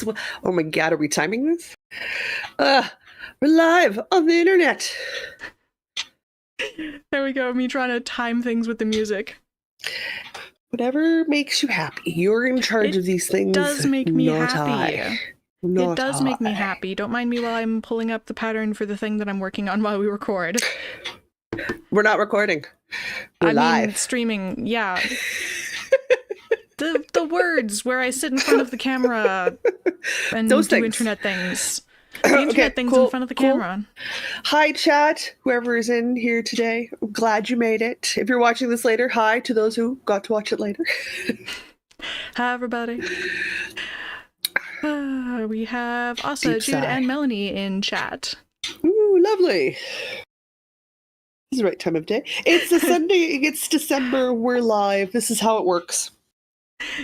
Oh my god, are we timing this? We're live on the internet. There we go, me trying to time things with the music. Whatever makes you happy. You're in charge of these things. It does make me not happy. Not it does make me happy. Don't mind me while I'm pulling up the pattern for the thing that I'm working on while we record. We're not recording. We're live. Mean, streaming, yeah. the words where I sit in front of the camera and Those do things. Internet things. The internet things cool, in front of the camera. Hi, chat. Whoever is in here today, I'm glad you made it. If you're watching this later, hi to those who got to watch it later. Hi, everybody. We have Asa, Jude, and Melanie in chat. Ooh, lovely. This is the right time of day. It's a Sunday. It's December. We're live. This is how it works.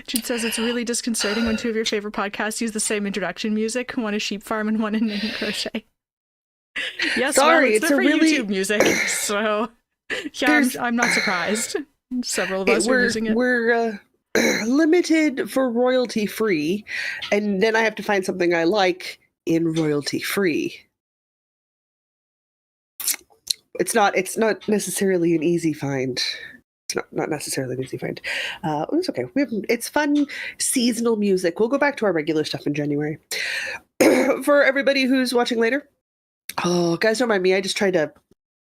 Jude says it's really disconcerting when two of your favorite podcasts use the same introduction music, one is Sheep Farm and one in Knitting Crochet. Yes, sorry, it's for really... YouTube music, so yeah, I'm not surprised. Several of us are using it. We're limited for royalty free, and then I have to find something I like in royalty free. It's not necessarily an easy find. It's not necessarily an easy find. It's okay. It's fun seasonal music. We'll go back to our regular stuff in January. For everybody who's watching later, oh, guys, don't mind me. I just tried to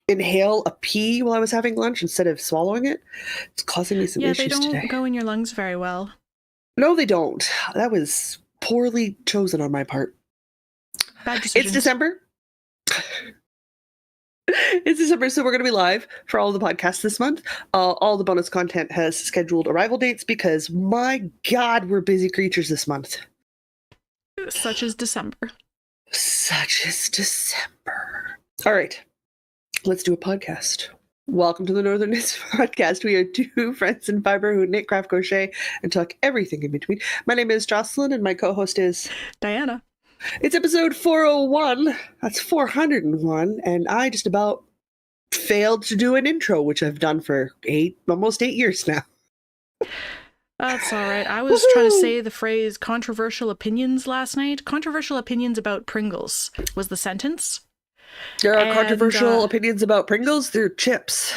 inhale a pea while I was having lunch instead of swallowing it. It's causing me some issues today. Yeah, they don't go in your lungs very well. No, they don't. That was poorly chosen on my part. Bad decisions. It's December. It's December, so we're going to be live for all of the podcasts this month. All the bonus content has scheduled arrival dates because, my God, we're busy creatures this month. Such as December. Such as December. All right, let's do a podcast. Welcome to the Northern Knits Podcast. We are two friends in fiber who knit, craft, crochet, and talk everything in between. My name is Jocelyn, and my co-host is Diana. It's episode 401. That's 401, and I just about failed to do an intro, which I've done for almost 8 years now. That's all right. I was trying to say the phrase controversial opinions last night. Controversial opinions about Pringles was the sentence. There are controversial opinions about Pringles. They're chips.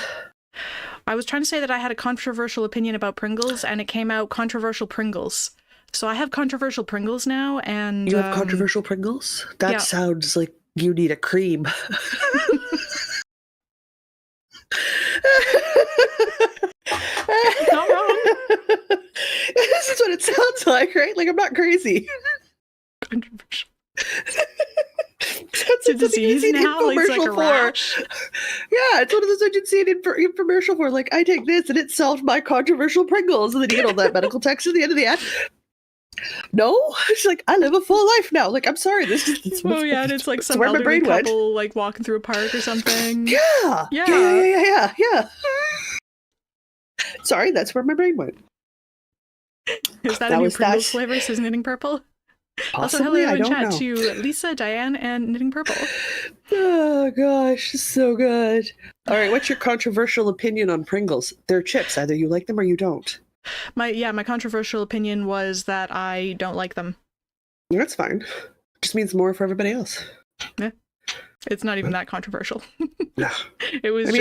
I was trying to say that I had a controversial opinion about Pringles, and it came out controversial Pringles. So I have controversial Pringles now, and... You have controversial Pringles? That sounds like you need a cream. Not wrong. This is what it sounds like, right? Like, I'm not crazy. Controversial. That's a disease now? It's like a rash? Yeah, it's one of those I did see an infomercial for. Like, I take this and it solved my controversial Pringles. And then you get all that medical text at the end of the ad. No, it's like I live a full life now. Like, I'm sorry, this is. Oh yeah, and it's like some elderly couple like walking through a park or something. Yeah. Sorry, that's where my brain went. Is that a new Pringles flavor? Says Knitting Purple. Possibly, also, hello in chat to Lisa, Diane, and Knitting Purple. Oh gosh, so good. All right, what's your controversial opinion on Pringles? They're chips. Either you like them or you don't. My controversial opinion was that I don't like them. That's fine. Just means more for everybody else. Yeah. It's not even that controversial. No. It was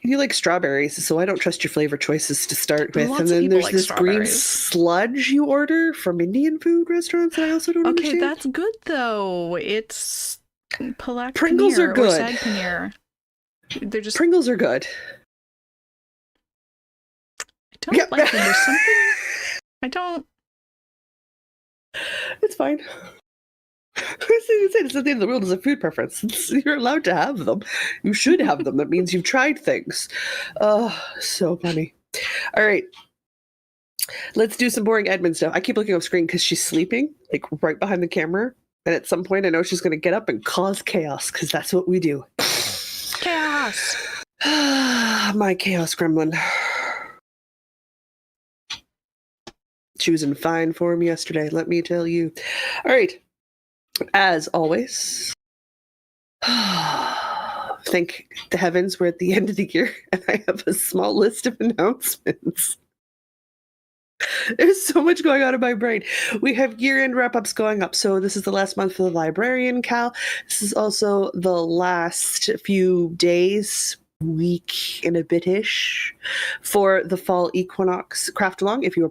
you like strawberries, so I don't trust your flavor choices to start with. Lots and then there's like this green sludge you order from Indian food restaurants that I also don't understand. Okay, that's good though. It's palak Pringles are good. Or sag paneer. They're just Pringles are good. I don't like them. There's something I don't. It's fine. It's not the end of the world as a food preference. You're allowed to have them. You should have them. That means you've tried things. Oh, so funny. All right. Let's do some boring admin stuff. I keep looking off screen because she's sleeping, like right behind the camera. And at some point, I know she's going to get up and cause chaos because that's what we do. Chaos. My chaos gremlin. Choosing fine form yesterday, let me tell you. All right. As always, thank the heavens we're at the end of the year and I have a small list of announcements. There's so much going on in my brain. We have year-end wrap-ups going up. So this is the last month for the librarian, Cal. This is also the last few days, week and a bit-ish, for the fall equinox craft along, if you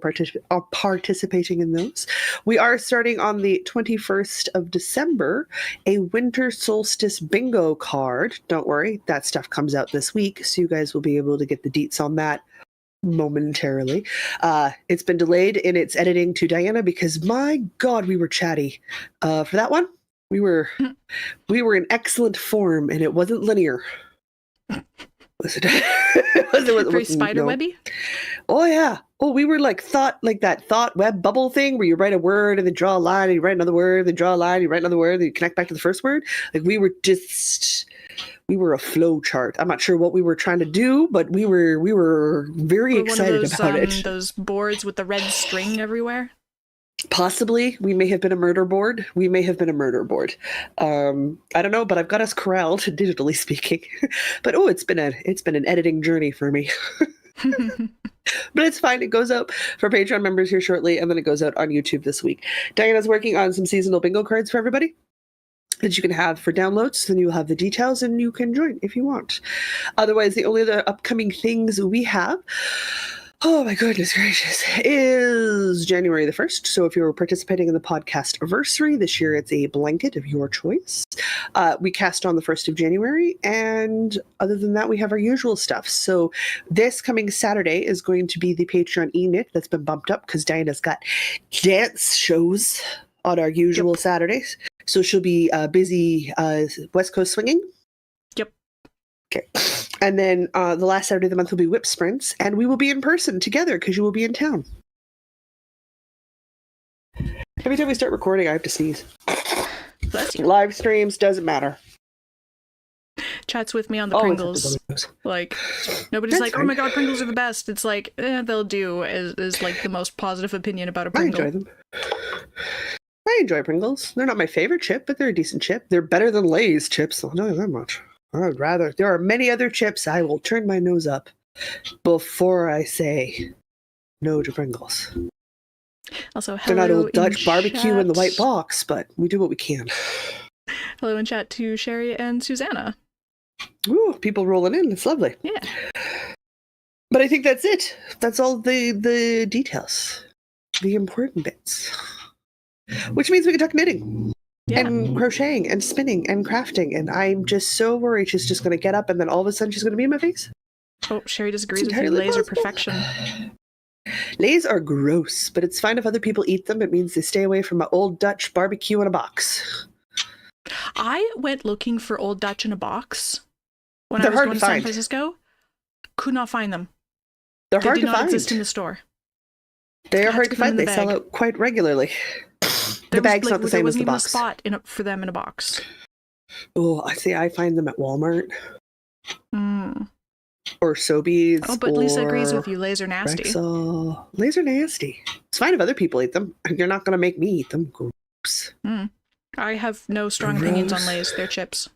are participating in those. We are starting on the 21st of December, a winter solstice bingo card. Don't worry, that stuff comes out this week, so you guys will be able to get the deets on that momentarily. It's been delayed in its editing to Diana because, my God, we were chatty. For that one, we were in excellent form, and it wasn't linear. Listen, Very spiderwebby. Oh yeah. Oh, we were like that thought web bubble thing where you write a word and then draw a line, and you write another word, then draw a line, you write another word, then you connect back to the first word. Like we were a flow chart. I'm not sure what we were trying to do, but we were very excited about it. Those boards with the red string everywhere. Possibly, we may have been a murder board. I don't know, but I've got us corralled, digitally speaking. But it's been an editing journey for me. But it's fine. It goes out for Patreon members here shortly, and then it goes out on YouTube this week. Diana's working on some seasonal bingo cards for everybody that you can have for downloads. Then you'll have the details, and you can join if you want. Otherwise, the only other upcoming things we have, oh my goodness gracious, is January the 1st. So if you're participating in the podcast anniversary this year, it's a blanket of your choice. We cast on the 1st of January, and other than that, we have our usual stuff. So this coming Saturday is going to be the Patreon e-knit that's been bumped up because Diana's got dance shows on our usual Saturdays. So she'll be busy West Coast swinging. Yep. Okay. And then the last Saturday of the month will be Whip Sprints, and we will be in person together because you will be in town. Every time we start recording, I have to sneeze. Live streams, doesn't matter. Chats with me on the Pringles. Like, nobody's That's like, fine. oh my God, Pringles are the best. It's like, they'll do is like the most positive opinion about a Pringle. I enjoy them. I enjoy Pringles. They're not my favorite chip, but they're a decent chip. They're better than Lay's chips. I'll tell you that much. I'd rather. There are many other chips I will turn my nose up before I say no to Pringles. Also, hello. They're not Old Dutch chat. barbecue in the white box, but we do what we can. Hello in chat to Sherry and Susanna. Ooh, people rolling in. It's lovely. Yeah. But I think that's it. That's all the details. The important bits. Which means we can talk knitting. Yeah. And crocheting and spinning and crafting, and I'm just so worried she's just going to get up and then all of a sudden she's going to be in my face. Oh, Sherry disagrees with you. Lays are perfection. Lays are gross, but it's fine if other people eat them. It means they stay away from my Old Dutch barbecue in a box. I went looking for Old Dutch in a box when They're I was hard going to to San find. Francisco. Could not find them. They're They hard did to not find. exist in the store. They are I had hard to to put them in find. the They sell bag. out quite regularly. There The bag's not the same there as the wasn't even a box. spot for them in a box. Oh, I see. I find them at Walmart Mm. or Sobeys. Oh, but Lisa agrees or with you. Lays are nasty. Rexall. Lays are nasty. It's fine if other people eat them. You're not going to make me eat them. Gross. Mm. I have no strong opinions on Lays. They're chips.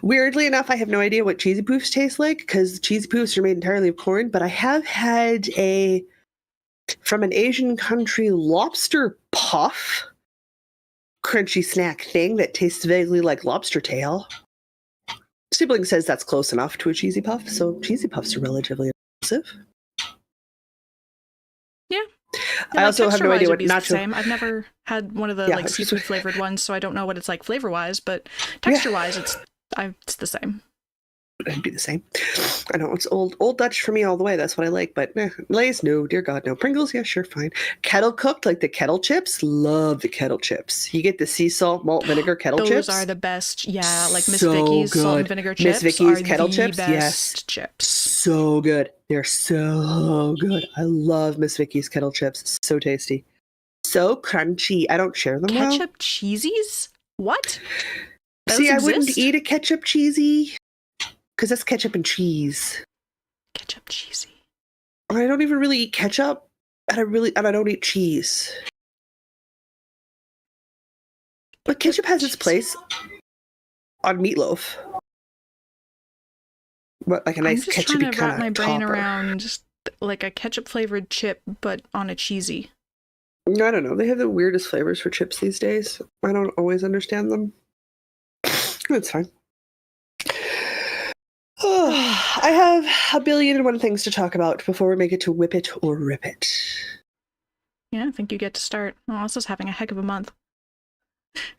Weirdly enough, I have no idea what cheesy poofs taste like because cheesy poofs are made entirely of corn, but I have had from an Asian country lobster puff crunchy snack thing that tastes vaguely like lobster tail. Sibling says that's close enough to a cheesy puff, so cheesy puffs are relatively expensive. Yeah. I also have no idea what nacho. nacho. I've never had one of the Yeah, seafood flavored ones, so I don't know what it's like flavor wise. But texture wise, it's the same. It'd be the same. I know it's old Dutch for me all the way. That's what I like. But Lay's, no, dear God, no. Pringles, yeah, sure, fine. Kettle cooked, like the kettle chips. Love the kettle chips. You get the sea salt, malt, vinegar kettle chips. Those are the best. Yeah, like Miss So Vicky's good. salt and vinegar chips. Miss Vicky's are kettle the chips, best yes. chips. So good. They're so good. I love Miss Vicky's kettle chips. So tasty. So crunchy. I don't share them Ketchup cheesies? What? well. See, I wouldn't eat a ketchup cheesy because that's ketchup and cheese. Ketchup cheesy. I don't even really eat ketchup, and I don't eat cheese. But ketchup has its place on meatloaf. But like a nice I'm just ketchup trying to wrap kind my of brain topper. around like a ketchup flavored chip, but on a cheesy. I don't know. They have the weirdest flavors for chips these days. I don't always understand them. It's fine. Oh, I have a billion and one things to talk about before we make it to whip it or rip it. Yeah, I think you get to start. Oh, Alsa's having a heck of a month.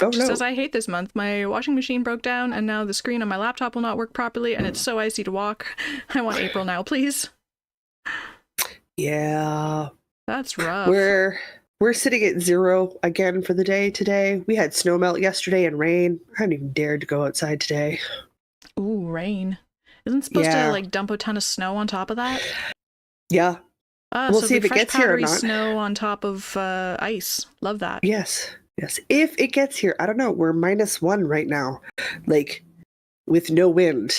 Oh, She no. says, I hate this month. My washing machine broke down, and now the screen on my laptop will not work properly, and it's so icy to walk. I want April now, please. Yeah. That's rough. We're sitting at 0 again for the day today. We had snow melt yesterday and rain. I haven't even dared to go outside today. Ooh, rain. Isn't it supposed to like dump a ton of snow on top of that? Yeah. We'll so see if it fresh gets here or powdery not. Snow on top of ice. Love that. Yes. If it gets here, I don't know. We're -1 right now, like with no wind.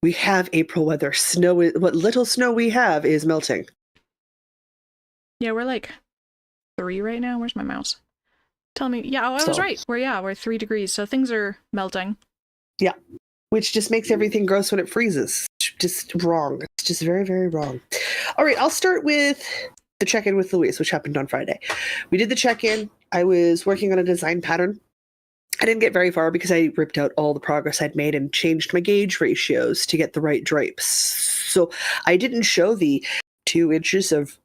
We have April weather. What little snow we have is melting. Yeah, we're like 3 right now. Where's my mouse? Tell me. Yeah, I was right. We're 3 degrees, so things are melting. Yeah, which just makes everything gross when it freezes. Just wrong. It's just very, very wrong. All right, I'll start with the check-in with Louise, which happened on Friday. We did the check-in. I was working on a design pattern. I didn't get very far because I ripped out all the progress I'd made and changed my gauge ratios to get the right drapes. So I didn't show the 2 inches of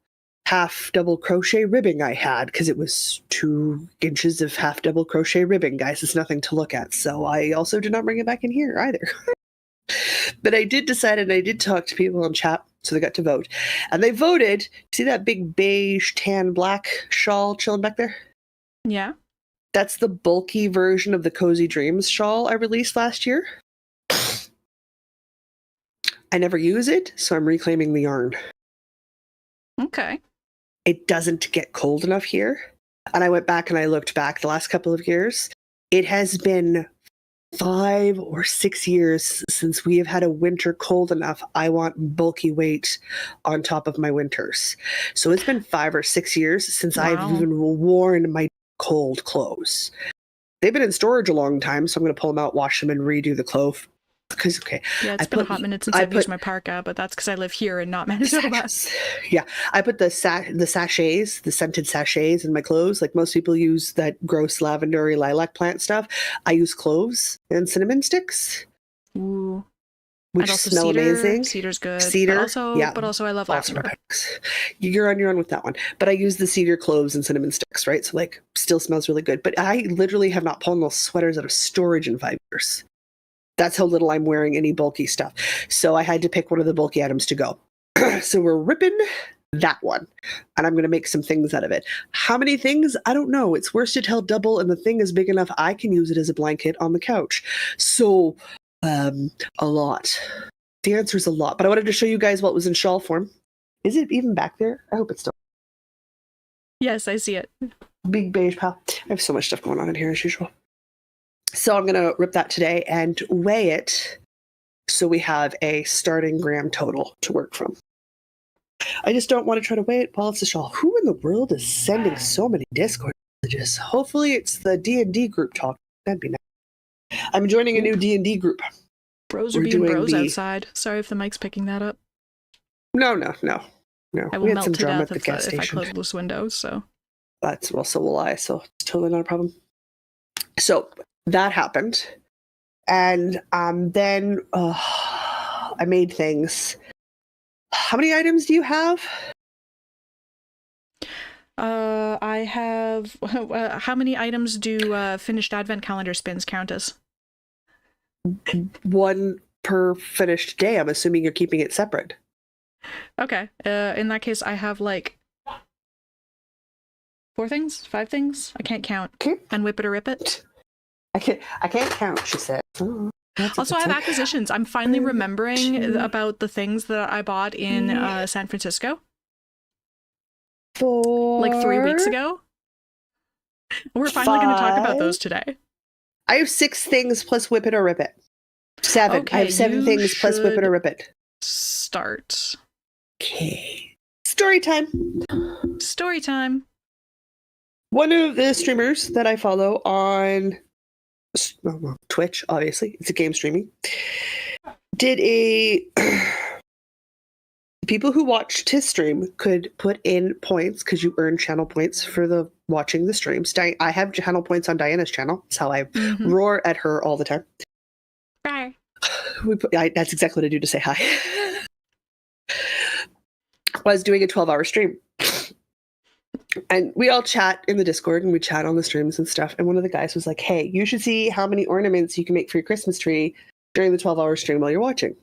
half double crochet ribbing I had because it was 2 inches of half double crochet ribbing, guys. It's nothing to look at. So I also did not bring it back in here either. But I did decide, and I did talk to people in chat, so they got to vote. And they voted. See that big beige, tan, black shawl chilling back there? Yeah. That's the bulky version of the Cozy Dreams shawl I released last year. I never use it, so I'm reclaiming the yarn. Okay. It doesn't get cold enough here. And I went back and I looked back the last couple of years. It has been 5 or 6 years since we have had a winter cold enough. I want bulky weight on top of my winters. So it's been 5 or 6 years since I've even worn my cold clothes. They've been in storage a long time, so I'm going to pull them out, wash them, and redo the clothes. Because, yeah, it's been a hot minute since I've used my parka, but that's because I live here and not Manitoba. Yeah, I put the sachets, the scented sachets in my clothes. Like most people use that gross lavendery lilac plant stuff. I use cloves and cinnamon sticks. Ooh. Which smell amazing. Cedar's good. Cedar, but also I love lavender. You're on your own with that one. But I use the cedar cloves and cinnamon sticks, right? So like still smells really good. But I literally have not pulled those sweaters out of storage in 5 years. That's how little I'm wearing any bulky stuff. So I had to pick one of the bulky items to go. So we're ripping that one. And I'm going to make some things out of it. How many things? I don't know. It's worsted held double, and the thing is big enough I can use it as a blanket on the couch. So a lot. The answer is a lot. But I wanted to show you guys what was in shawl form. Is it even back there? I hope it's still. Yes, I see it. Big beige pal. I have so much stuff going on in here as usual. So I'm going to rip that today and weigh it so we have a starting gram total to work from. I just don't want to try to weigh it while it's a shawl. Who in the world is sending so many Discord messages? Hopefully it's the D&D group talk. That'd be nice. I'm joining a new D&D group. Bros are being bros outside. Sorry if the mic's picking that up. No. I will melt to death if I close this window, so. So will I, so it's totally not a problem. So that happened. And then I made things. How many items do you have? I have... how many items do finished advent calendar spins count as? 1 per finished day. I'm assuming you're keeping it separate. Okay. In that case, I have like 4 things? 5 things? I can't count. Okay. And whip it or rip it? I can't count, she said. Also, I have acquisitions. I'm finally remembering about the things that I bought in San Francisco. Like 3 weeks ago. We're finally going to talk about those today. I have 6 things plus whip it or rip it. 7. Okay, I have 7 things plus whip it or rip it. Start. Okay. Story time. Story time. One of the streamers that I follow on Twitch, obviously, it's a game streaming, did a people who watched his stream could put in points because you earn channel points for the watching the streams. I have channel points on Diana's channel. That's how I roar at her all the time. Bye. That's exactly what I do to say hi. I was doing a 12-hour stream. And we all chat in the Discord and we chat on the streams and stuff. And one of the guys was like, hey, you should see how many ornaments you can make for your Christmas tree during the 12-hour stream while you're watching.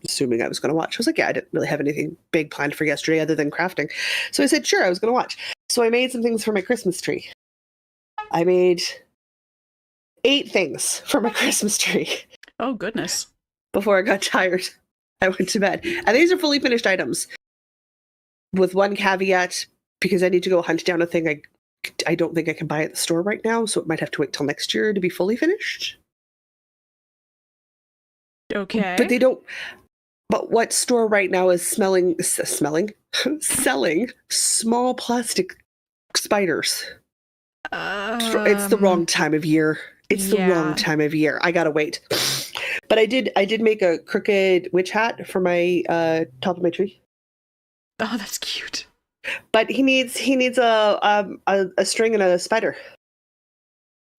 Assuming I was going to watch. I was like, yeah, I didn't really have anything big planned for yesterday other than crafting. So I said, sure, I was going to watch. So I made some things for my Christmas tree. I made 8 things for my Christmas tree. Oh, goodness. Before I got tired, I went to bed. And these are fully finished items. With one caveat, because I need to go hunt down a thing I don't think I can buy at the store right now, so it might have to wait till next year to be fully finished. Okay. But they don't. But what store right now is selling small plastic spiders? It's the wrong time of year. It's the wrong time of year. I gotta wait. But I did make a crooked witch hat for my top of my tree. Oh, that's cute. But he needs a string and a spider.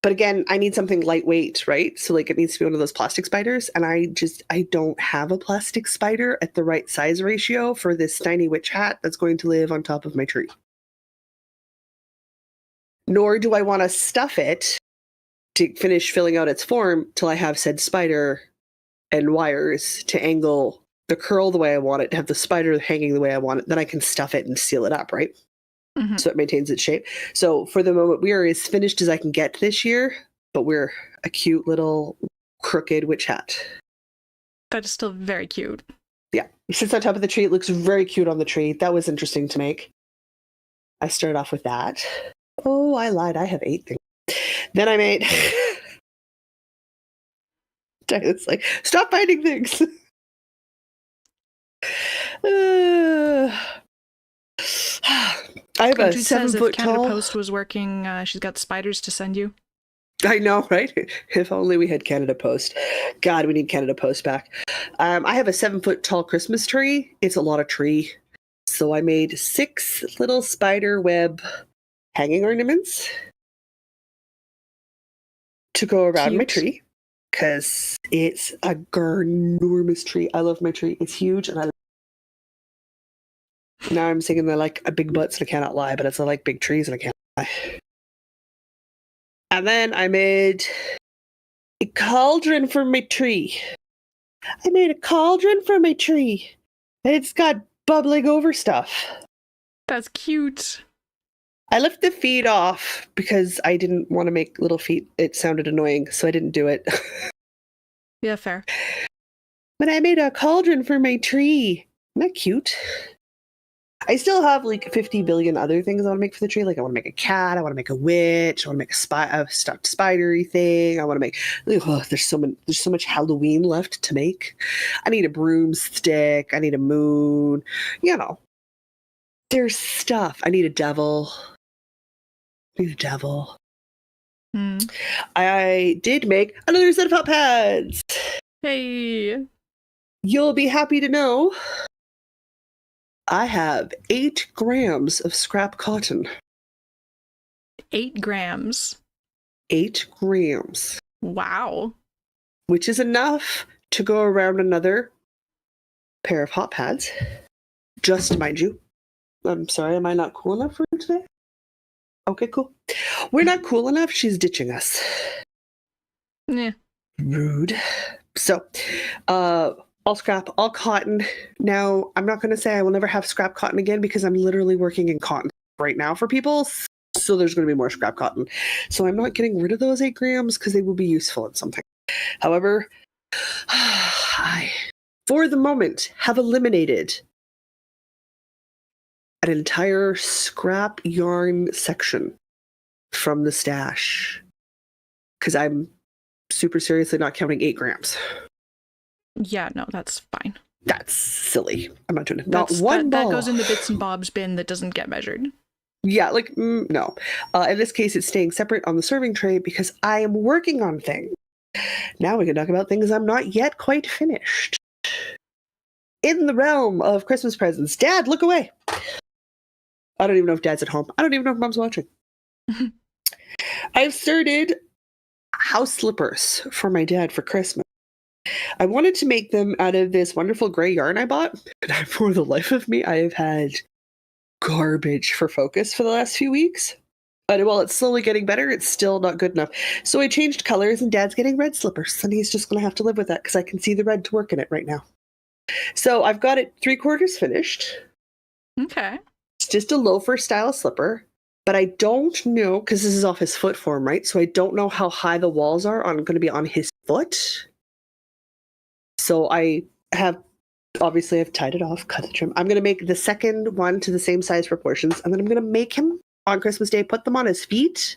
But again, I need something lightweight, right? So like it needs to be one of those plastic spiders. And I don't have a plastic spider at the right size ratio for this tiny witch hat that's going to live on top of my tree. Nor do I want to stuff it to finish filling out its form till I have said spider and wires to angle the curl the way I want it, to have the spider hanging the way I want it. Then I can stuff it and seal it up, right? Mm-hmm. So it maintains its shape. So for the moment, we are as finished as I can get this year, but we're a cute little crooked witch hat. That is still very cute. Yeah. It sits on top of the tree. It looks very cute on the tree. That was interesting to make. I started off with that. Oh, I lied. I have 8 things. Then I made... It's like, stop finding things. I have a 7-foot tall. Canada Post was working. She's got spiders to send you. I know, right? If only we had Canada Post. God, we need Canada Post back. I have a 7-foot tall Christmas tree. It's a lot of tree. So I made 6 little spider web hanging ornaments to go around my tree. Because it's a enormous tree. I love my tree. It's huge. And now I'm saying I like big butts and I cannot lie, but I like big trees and I can't lie. And then I made a cauldron for my tree. I made a cauldron for my tree. And it's got bubbling over stuff. That's cute. I left the feet off because I didn't want to make little feet. It sounded annoying, so I didn't do it. Yeah, fair. But I made a cauldron for my tree. Isn't that cute? I still have like 50 billion other things I want to make for the tree. Like I want to make a cat. I want to make a witch. I want to make a stuffed spidery thing. I want to make... there's so much Halloween left to make. I need a broomstick. I need a moon. You know. There's stuff. I need a devil. I did make another set of hot pads. Hey. You'll be happy to know I have 8 grams of scrap cotton. 8 grams. 8 grams. Wow. Which is enough to go around another pair of hot pads. Just mind you. I'm sorry, am I not cool enough for you today? Okay, cool. We're not cool enough. She's ditching us. Yeah. Rude. So, all scrap, all cotton. Now, I'm not going to say I will never have scrap cotton again because I'm literally working in cotton right now for people. So there's going to be more scrap cotton. So I'm not getting rid of those 8 grams because they will be useful in something. However, I, for the moment, have eliminated an entire scrap yarn section from the stash because I'm super seriously not counting 8 grams. Yeah, no, that's fine. That's silly. I'm not doing it. Not one ball. ball. That goes in the bits and bobs bin that doesn't get measured. Yeah, like, no. In this case, it's staying separate on the serving tray because I am working on things. Now we can talk about things I'm not yet quite finished. in the realm of Christmas presents, Dad, look away. I don't even know if Dad's at home. I don't even know if Mom's watching. I've started house slippers for my dad for Christmas. I wanted to make them out of this wonderful gray yarn I bought, and for the life of me, I have had garbage for focus for the last few weeks. But while it's slowly getting better, it's still not good enough. So I changed colors, and Dad's getting red slippers, and he's just going to have to live with that because I can see the red to work in it right now. So I've got it 3/4 finished. Okay. It's just a loafer style slipper, but I don't know, because this is off his foot form, right? So I don't know how high the walls are going to be on his foot. So I have, obviously I've tied it off, cut the trim. I'm going to make the second one to the same size proportions, and then I'm going to make him on Christmas Day, put them on his feet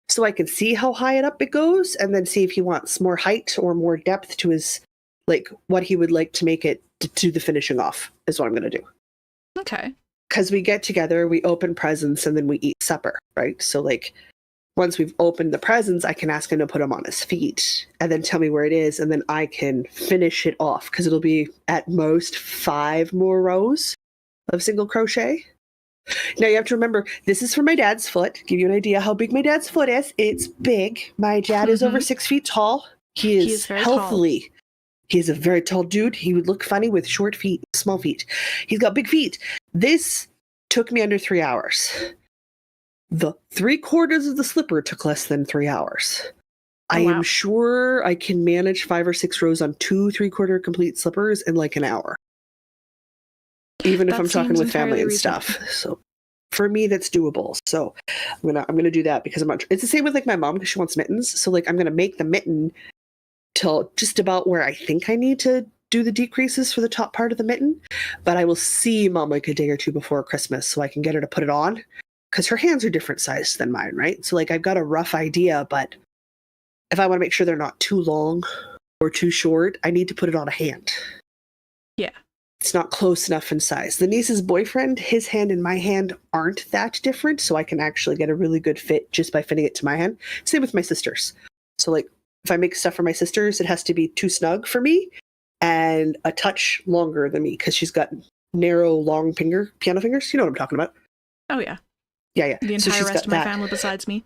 so I can see how high up it goes, and then see if he wants more height or more depth to his, like, what he would like to make it to do the finishing off is what I'm going to do. Okay. Because we get together, we open presents, and then we eat supper, right? So, like, once we've opened the presents, I can ask him to put them on his feet and then tell me where it is, and then I can finish it off, because it'll be at most 5 more rows of single crochet. Now, you have to remember, this is for my dad's foot. Give you an idea how big my dad's foot is. It's big. My dad is over 6 feet tall. He is very healthily. tall. He's a very tall dude. He would look funny with short feet, small feet. He's got big feet. This took me under 3 hours. The 3/4 of the slipper took less than 3 hours. I am sure I can manage 5 or 6 rows on 2 3/4 complete slippers in like an hour. Even if I'm talking with family and stuff. So for me, that's doable. So I'm gonna do that because it's the same with like my mom because she wants mittens. So like I'm gonna make the mitten till just about where I think I need to do the decreases for the top part of the mitten. But I will see Mom like a day or two before Christmas so I can get her to put it on. Because her hands are different sized than mine, right? So like I've got a rough idea, but if I want to make sure they're not too long or too short, I need to put it on a hand. Yeah. It's not close enough in size. The niece's boyfriend, his hand and my hand aren't that different, so I can actually get a really good fit just by fitting it to my hand. Same with my sisters. So like if I make stuff for my sisters, it has to be too snug for me and a touch longer than me because she's got narrow, long piano fingers. You know what I'm talking about. Oh, yeah. Yeah. The entire rest of my family besides me.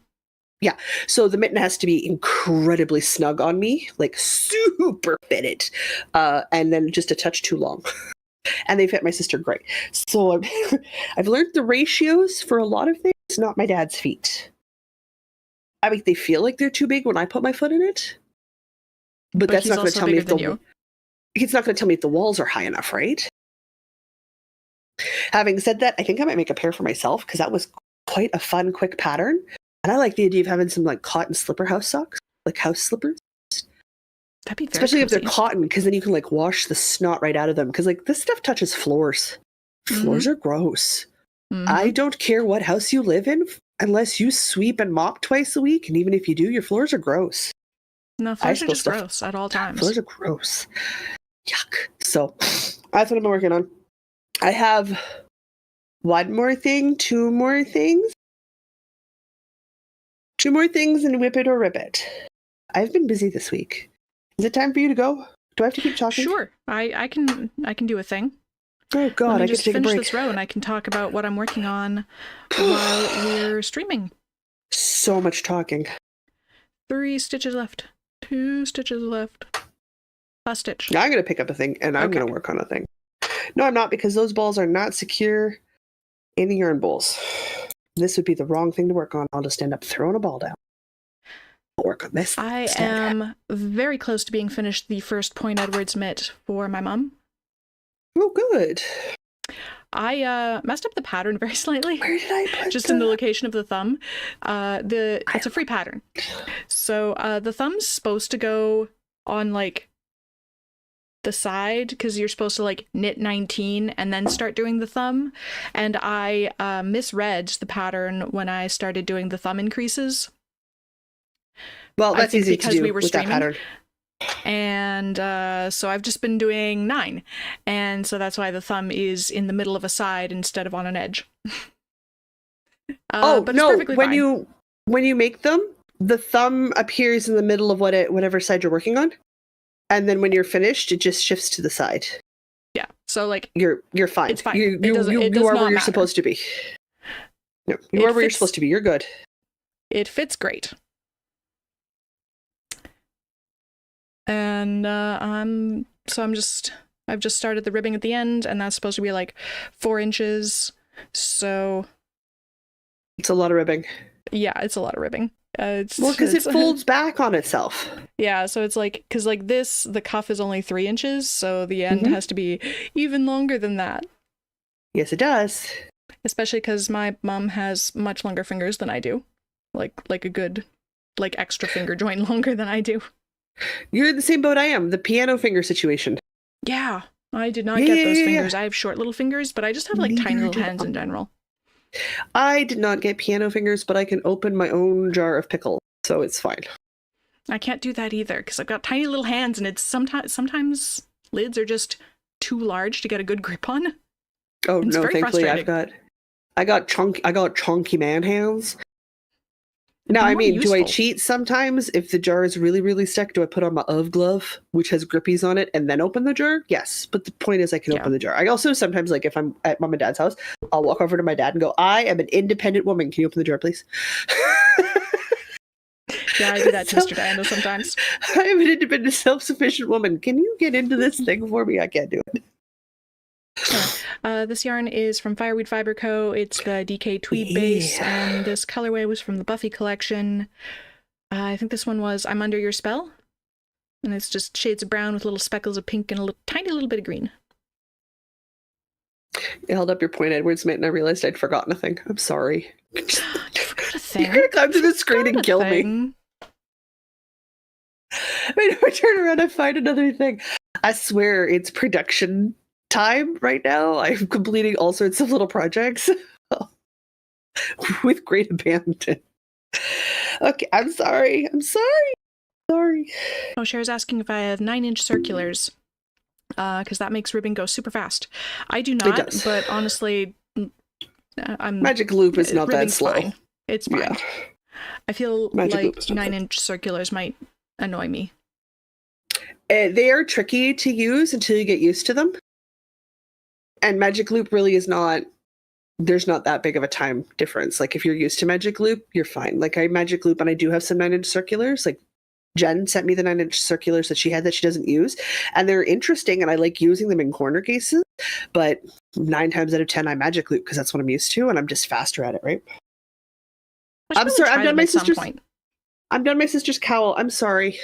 Yeah. So the mitten has to be incredibly snug on me, like super fitted, and then just a touch too long. And they fit my sister great. So I've learned the ratios for a lot of things, not my dad's feet. I mean, they feel like they're too big when I put my foot in it. But that's not going to tell me it's not going to tell me if the walls are high enough, right? Having said that, I think I might make a pair for myself because that was quite a fun, quick pattern. And I like the idea of having some like cotton slipper house socks, like house slippers. That'd be very especially cozy. if they're cotton, because then you can like wash the snot right out of them. Because like this stuff touches floors. Floors are gross. I don't care what house you live in, unless you sweep and mop twice a week. And even if you do, your floors are gross. No, floors are just gross at all times. Floors are gross. Yuck. So that's what I'm working on. I have one more thing, two more things, and whip it or rip it. I've been busy this week. Is it time for you to go? Do I have to keep talking? Sure. I can do a thing. Oh God, I just can take a break. finish this row and I can talk about what I'm working on while we're streaming. So much talking. 3 stitches left. 2 stitches left. Last stitch. Now I'm going to pick up a thing and I'm going to work on a thing. No, I'm not, because those balls are not secure in the yarn bowls. This would be the wrong thing to work on. I'll just end up throwing a ball down. I'll work on this. I am very close to being finished the first Point Edwards mitt for my mum. Oh, good. I messed up the pattern very slightly. Where did I put Just in the location of the thumb. It's a free pattern. So the thumb's supposed to go on like the side because you're supposed to like knit 19 and then start doing the thumb. And I misread the pattern when I started doing the thumb increases. Well, that's easy to do we were with streaming. that pattern. And so I've just been doing 9. And so that's why the thumb is in the middle of a side instead of on an edge. But it's no, perfectly when fine. when you make them, the thumb appears in the middle of whatever side you're working on. And then when you're finished, it just shifts to the side. Yeah. So like You're fine. it's fine. You It does are not where you're matter. supposed to be. No, you It are where you're fits- supposed to be. You're good. It fits great. And I've just started the ribbing at the end, and that's supposed to be like 4 inches. So It's a lot of ribbing. yeah, it's a lot of ribbing. Because it folds back on itself. Yeah, so it's like, because like this, the cuff is only 3 inches, so the end has to be even longer than that. Yes, it does. Especially because my mom has much longer fingers than I do, like a good, like extra finger joint longer than I do. You're in the same boat I am. The piano finger situation. Yeah, I did not get those fingers. I have short little fingers, but I just have like tiny little hands in general. I did not get piano fingers, but I can open my own jar of pickle, so it's fine. I can't do that either because I've got tiny little hands, and it's sometimes lids are just too large to get a good grip on. Oh It's no, very thankfully frustrating. I got chunky man hands. Now, I mean, do I cheat sometimes? If the jar is really, really stuck, do I put on my UV glove, which has grippies on it, and then open the jar? Yes, but the point is I can open the jar. I also sometimes, like if I'm at mom and dad's house, I'll walk over to my dad and go, I am an independent woman. Can you open the jar, please? Yeah, I do that to Mr. Dando sometimes. I am an independent, self-sufficient woman. Can you get into this thing for me? I can't do it. This yarn is from Fireweed Fiber Co. It's the DK Tweed base, and this colorway was from the Buffy collection. I think this one was I'm Under Your Spell, and it's just shades of brown with little speckles of pink and a tiny little bit of green. You held up your point Edwards mitt, and I realized I'd forgotten a thing. I'm sorry. You forgot a thing. You're gonna come to the screen and kill me. Wait, I turn around and find another thing. I swear it's production time right now. I'm completing all sorts of little projects with great abandon. Okay, I'm sorry. Oh, Cher's asking if I have 9-inch circulars, because that makes ribbing go super fast. I do not, but honestly, Magic Loop is not that slow. Fine. It's fine. Yeah. I feel like 9-inch circulars might annoy me. They are tricky to use until you get used to them. And Magic Loop really is not, there's not that big of a time difference. Like if you're used to Magic Loop, you're fine. Like I Magic Loop and I do have some 9-inch circulars. Like Jen sent me the 9-inch circulars that she had that she doesn't use. And they're interesting and I like using them in corner cases. But 9 times out of 10, I Magic Loop because that's what I'm used to and I'm just faster at it, right? I'm sorry, I'm done my sister's cowl. I'm sorry.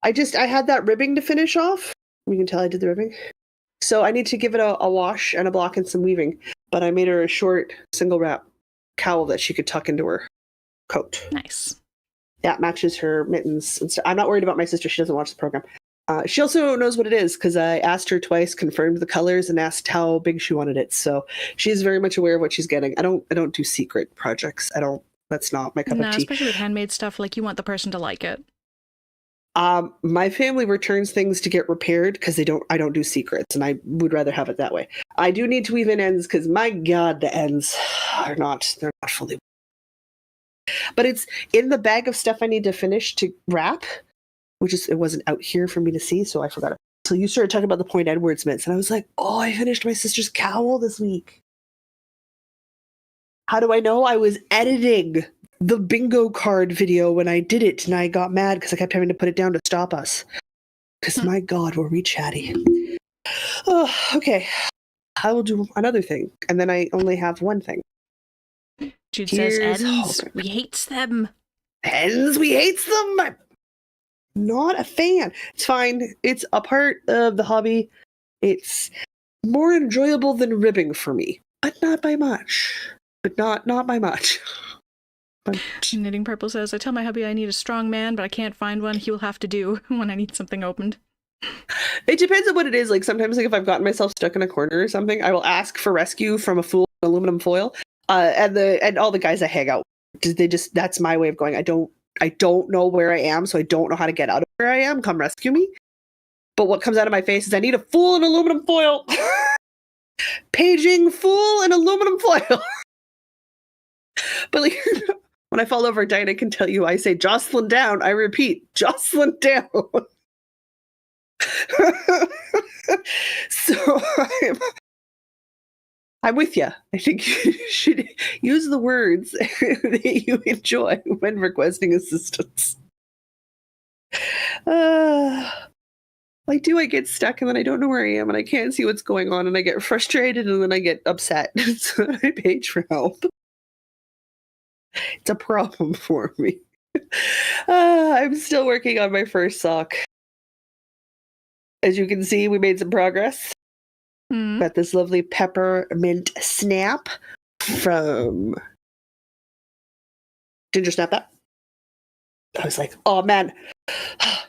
I had that ribbing to finish off. You can tell I did the ribbing. So I need to give it a wash and a block and some weaving. But I made her a short single wrap cowl that she could tuck into her coat. Nice. That matches her mittens. And so I'm not worried about my sister. She doesn't watch the program. She also knows what it is because I asked her twice, confirmed the colors, and asked how big she wanted it. So she's very much aware of what she's getting. I don't do secret projects. That's not my cup of tea. Especially with handmade stuff, like you want the person to like it. My family returns things to get repaired because I don't do secrets and I would rather have it that way. I do need to weave in ends because my God, the ends they're not fully. But it's in the bag of stuff I need to finish to wrap, it wasn't out here for me to see, so I forgot it. So you started talking about the Point Edwards mitts and I was like, oh, I finished my sister's cowl this week. How do I know? I was editing the bingo card video when I did it, and I got mad because I kept having to put it down to stop us. Because my God, were we chatty. Oh, okay. I will do another thing, and then I only have one thing. Jude says, ends, we hates them. Ends, we hates them. I'm not a fan. It's fine. It's a part of the hobby. It's more enjoyable than ribbing for me, but not by much. Not by much. Knitting Purple says, I tell my hubby I need a strong man, but I can't find one. He will have to do when I need something opened. It depends on what it is. Like sometimes, like if I've gotten myself stuck in a corner or something, I will ask for rescue from a fool aluminum foil. And all the guys I hang out with, that's my way of going. I don't know where I am, so I don't know how to get out of where I am. Come rescue me. But what comes out of my face is I need a fool and aluminum foil. Paging fool and aluminum foil. But like, when I fall over, Diana can tell you I say Jocelyn down. I repeat, Jocelyn down. So I'm with you. I think you should use the words that you enjoy when requesting assistance. I get stuck and then I don't know where I am and I can't see what's going on and I get frustrated and then I get upset. So I page for help. It's a problem for me. I'm still working on my first sock. As you can see, we made some progress. Got this lovely peppermint snap from Ginger Snap That. I was like, oh man,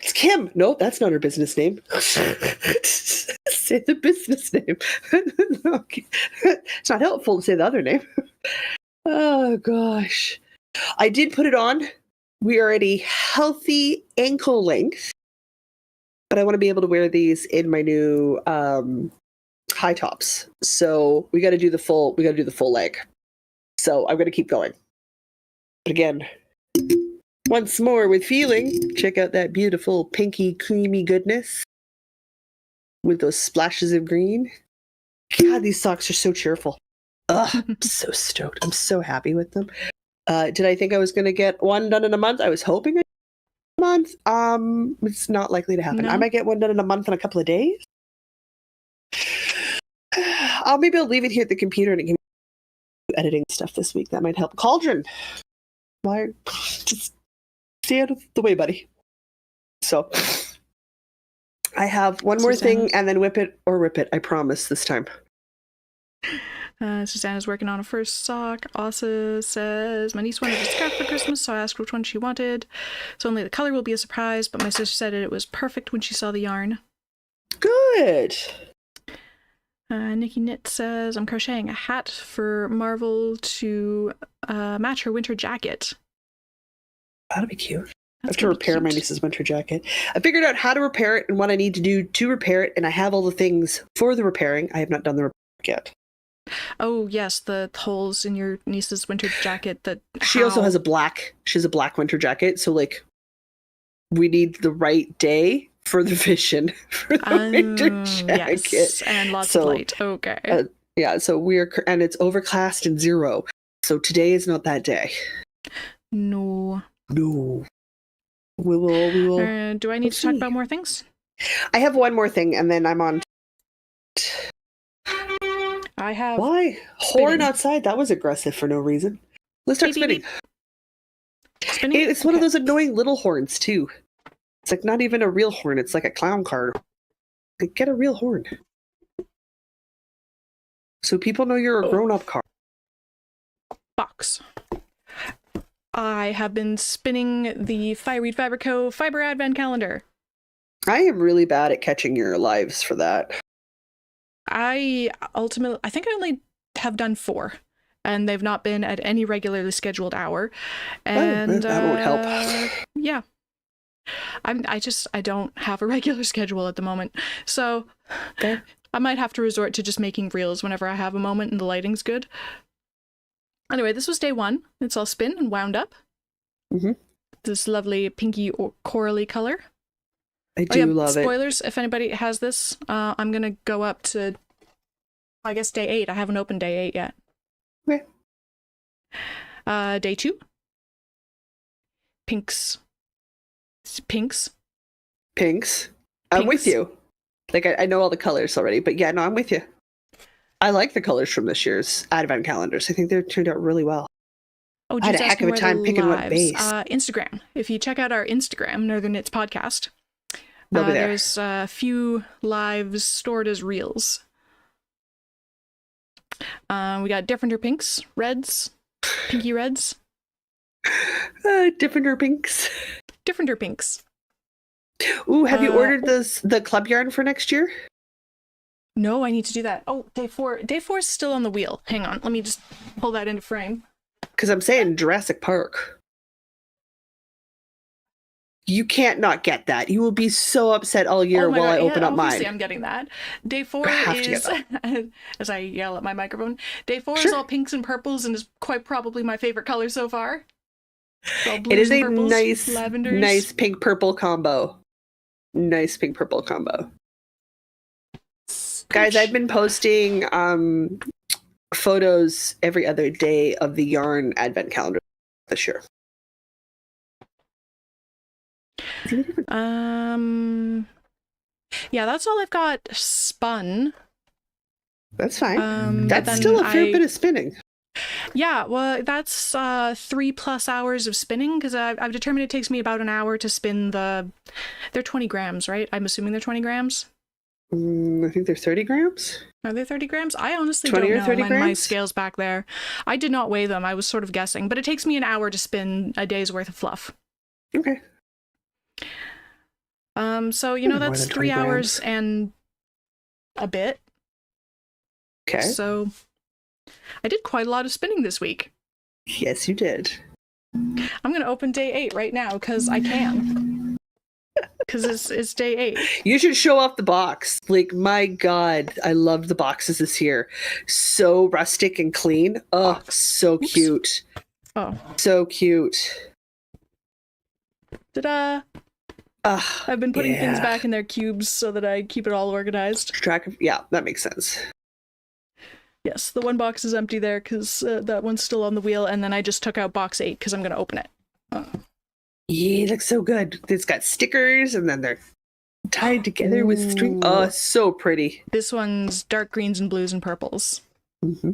it's Kim. Nope, that's not her business name. Say the business name. Okay. It's not helpful to say the other name. Oh gosh. I did put it on. We are at a healthy ankle length, but I want to be able to wear these in my new high tops. So we got to do the full leg. So I'm going to keep going. But again, once more with feeling, check out that beautiful pinky creamy goodness with those splashes of green. God, these socks are so cheerful. Ugh, I'm so stoked. I'm so happy with them. Did I think I was going to get one done in a month? I was hoping a month. It's not likely to happen. No. I might get one done in a month in a couple of days. Maybe I'll leave it here at the computer and it can do editing stuff this week. That might help. Cauldron, why? Just stay out of the way, buddy. So I have one more thing and then whip it or rip it. I promise this time. Susanna's working on a first sock. Asa says, my niece wanted a scarf for Christmas, so I asked which one she wanted. So only the color will be a surprise, but my sister said it was perfect when she saw the yarn. Good. Nikki Knit says, I'm crocheting a hat for Marvel to match her winter jacket. That'll be cute. I have to repair my niece's winter jacket. I figured out how to repair it and what I need to do to repair it, and I have all the things for the repairing. I have not done the repair yet. Oh yes, the holes in your niece's winter jacket. That she also has a black. She has a black winter jacket. So like, we need the right day for the vision for the winter jacket. Yes, and lots of light. Okay. Yeah. So and it's overcast and 0. So today is not that day. No. We will. Do I need to talk about more things? I have one more thing, and then I'm on. I have. Why? Horn outside. That was aggressive for no reason. Let's start spinning. Spinning? It's one of those annoying little horns, too. It's like not even a real horn. It's like a clown card. Like, get a real horn. So people know you're a grown-up car. Box. I have been spinning the Fireweed Fiber Co. Fiber Advent Calendar. I am really bad at catching your lives for that. I think I only have done 4, and they've not been at any regularly scheduled hour. And that won't help. Yeah. I don't have a regular schedule at the moment. So okay. I might have to resort to just making reels whenever I have a moment and the lighting's good. Anyway, this was day 1. It's all spin and wound up. Mm-hmm. This lovely pinky or corally color. I do love Spoilers, if anybody has this, I'm going to go up to, I guess, day 8. I haven't opened day 8 yet. Okay. Day 2. Pinks. I'm with you. Like, I know all the colors already, but yeah, no, I'm with you. I like the colors from this year's Advent calendars. I think they turned out really well. Oh, I had a heck of a time picking what base. Instagram. If you check out our Instagram, Northern Knits Podcast, they'll be there. There's a few lives stored as reels. We got differenter pinks, reds, pinky reds. Differenter pinks. Ooh, have you ordered the club yarn for next year? No, I need to do that. Oh, day 4. Day 4 is still on the wheel. Hang on, let me just pull that into frame. Because I'm saying Jurassic Park. You can't not get that. You will be so upset all year while I open up mine. Obviously, I'm getting that. Day 4 is, as I yell at my microphone, day 4 is all pinks and purples and is quite probably my favorite color so far. It is a purples, nice pink-purple combo. Nice pink-purple combo. Guys, I've been posting photos every other day of the yarn advent calendar this year. Yeah, that's all I've got spun. That's fine. But That's still a fair bit of spinning. Yeah, well, that's 3+ hours of spinning, because I've determined it takes me about an hour to spin they're 20 grams, right? I'm assuming they're 20 grams. I think they're 30 grams. Are they 30 grams? I honestly don't know. My scale's back there. I did not weigh them. I was sort of guessing, but it takes me an hour to spin a day's worth of fluff. Okay. So, that's 3 hours and a bit. Okay. So I did quite a lot of spinning this week. Yes, you did. I'm going to open day 8 right now because I can. Because it's day 8. You should show off the box. Like, my God, I loved the boxes this year. So rustic and clean. Oh, so cute. Oh. So cute. Ta-da! I've been putting things back in their cubes so that I keep it all organized. Yeah, that makes sense. Yes, the one box is empty there because that one's still on the wheel, and then I just took out box 8 because I'm going to open it. Yeah, it looks so good. It's got stickers, and then they're tied together with string. Oh, so pretty. This one's dark greens and blues and purples. Mm-hmm.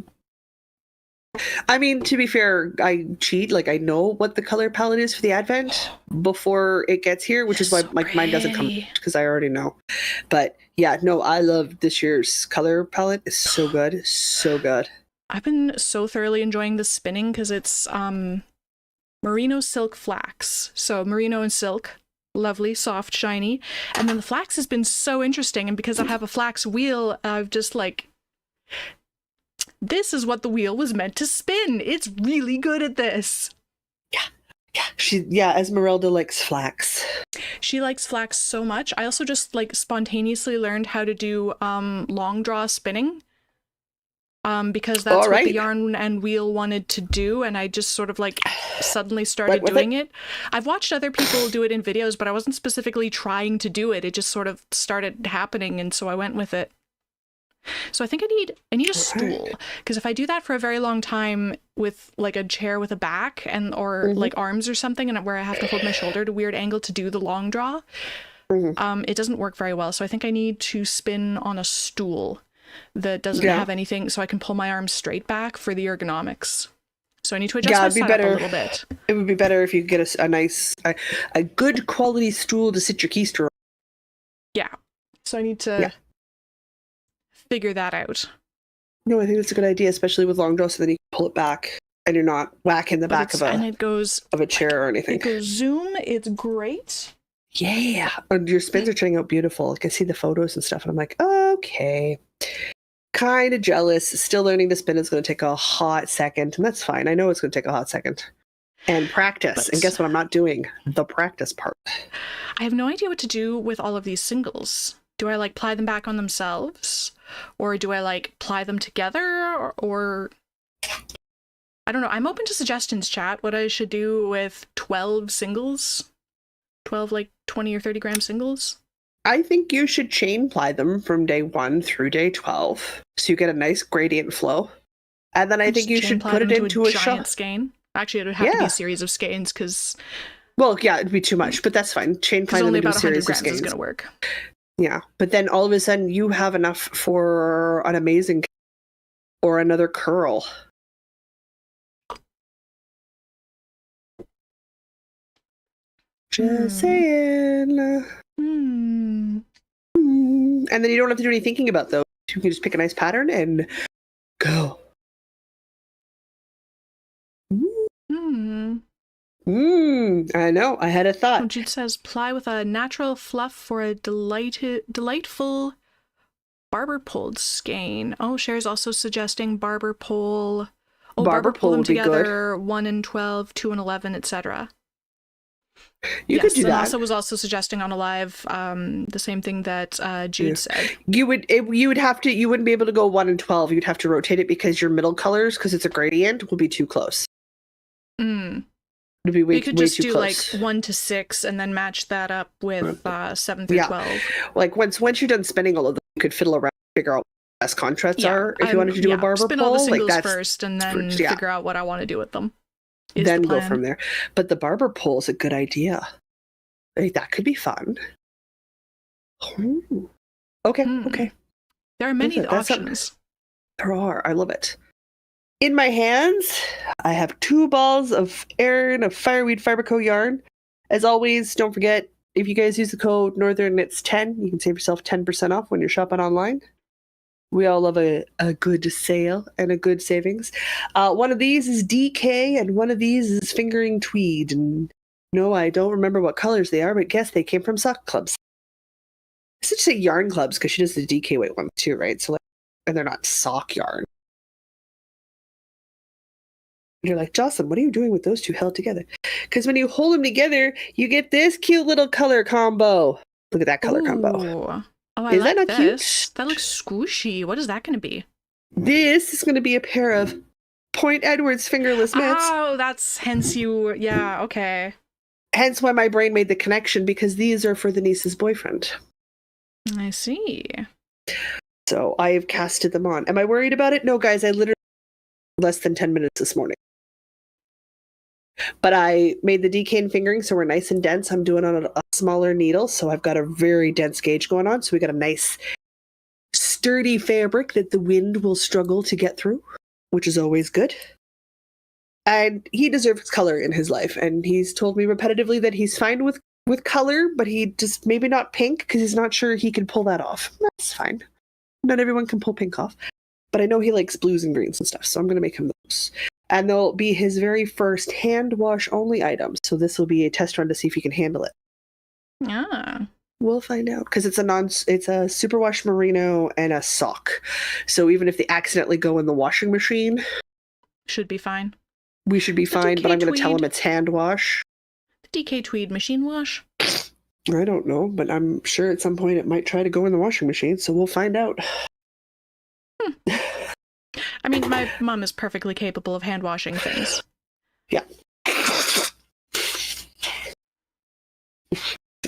I mean, to be fair, I cheat. Like, I know what the color palette is for the Advent before it gets here, which is why mine doesn't come, because I already know. But yeah, no, I love this year's color palette. It's so good. So good. I've been so thoroughly enjoying the spinning because it's merino silk flax. So merino and silk, lovely, soft, shiny. And then the flax has been so interesting. And because I have a flax wheel, I've just like... This is what the wheel was meant to spin. It's really good at this. Yeah. Esmeralda likes flax. She likes flax so much. I also just like spontaneously learned how to do long draw spinning. Because that's what the yarn and wheel wanted to do, and I just sort of like suddenly started doing it. I've watched other people do it in videos, but I wasn't specifically trying to do it. It just sort of started happening, and so I went with it. So I think I need a stool, because if I do that for a very long time with like a chair with a back or like arms or something, and where I have to hold my shoulder at a weird angle to do the long draw, it doesn't work very well. So I think I need to spin on a stool that doesn't have anything, so I can pull my arms straight back for the ergonomics. So I need to adjust my setup a little bit. It would be better if you get a nice, a good quality stool to sit your keister on. Yeah. So I need to figure that out. No, I think that's a good idea, especially with long draw, so then you can pull it back and you're not whacking the back of a chair or anything. It goes zoom. It's great. Yeah. And your spins are turning out beautiful. I can see the photos and stuff, and I'm like, okay. Kind of jealous. Still learning to spin is going to take a hot second, and that's fine. I know it's going to take a hot second. And practice. And guess what I'm not doing? The practice part. I have no idea what to do with all of these singles. Do I like ply them back on themselves? Or do I like ply them together? Or I don't know. I'm open to suggestions, chat, what I should do with 12 singles. 12 like 20 or 30 gram singles. I think you should chain ply them from day 1 through day 12, so you get a nice gradient flow. And then I think you should put it into a giant skein. Actually, it would have to be a series of skeins because... Well, yeah, it'd be too much, but that's fine. Chain ply them into a series of skeins. Is going to work. Yeah, but then all of a sudden you have enough for an amazing or another curl. Just saying. And then you don't have to do any thinking about those. You can just pick a nice pattern and go. I know. I had a thought. Jude says, ply with a natural fluff for a delightful barber pulled skein. Oh, Cher's also suggesting barber pole. Oh, barber pull them together, 1 and 12, 2 and 11, etc. You could do that. Also was also suggesting on a live the same thing that Jude said. You would have to. You wouldn't be able to go 1 and 12. You'd have to rotate it because your middle colors, because it's a gradient, will be too close. It'd be way, you could way just too do close. like 1 to 6 and then match that up with 7 through 12. Like once you're done spinning all of them, you could fiddle around figure out what the best contrasts are if you wanted to do a barber spin pole. all the singles like that's first and then figure out what I want to do with them. Then go from there. But the barber pole is a good idea. Like, that could be fun. Ooh. Okay, okay. There are many options. There are. I love it. In my hands, I have 2 balls of Aran of Fireweed Fiberco yarn. As always, don't forget, if you guys use the code NorthernKnits10, you can save yourself 10% off when you're shopping online. We all love a good sale and a good savings. One of these is DK and one of these is fingering tweed. And no, I don't remember what colors they are, but guess they came from sock clubs. I should say yarn clubs because she does the DK weight ones too, right? So, and they're not sock yarn. You're like, Jocelyn, what are you doing with those two held together? Because when you hold them together, you get this cute little color combo. Look at that color combo. Oh, I like that cute? That looks squishy. What is that going to be? This is going to be a pair of Point Edwards fingerless mitts. Oh, that's hence you. Yeah, okay. Hence why my brain made the connection, because these are for the niece's boyfriend. I see. So I have casted them on. Am I worried about it? No, guys, I literally less than 10 minutes this morning. But I made the DK and fingering, so we're nice and dense. I'm doing on a smaller needle, so I've got a very dense gauge going on. So we got a nice, sturdy fabric that the wind will struggle to get through, which is always good. And he deserves color in his life, and he's told me repetitively that he's fine with color, but he just maybe not pink because he's not sure he can pull that off. That's fine. Not everyone can pull pink off, but I know he likes blues and greens and stuff, so I'm going to make him those. And they'll be his very first hand wash only items. So this will be a test run to see if he can handle it. Yeah. We'll find out, because it's a superwash merino and a sock. So even if they accidentally go in the washing machine, should be fine. We should be fine, but I'm going to tell him it's hand wash. The DK tweed machine wash? I don't know, but I'm sure at some point it might try to go in the washing machine, so we'll find out. I mean, my mom is perfectly capable of hand washing things. Yeah.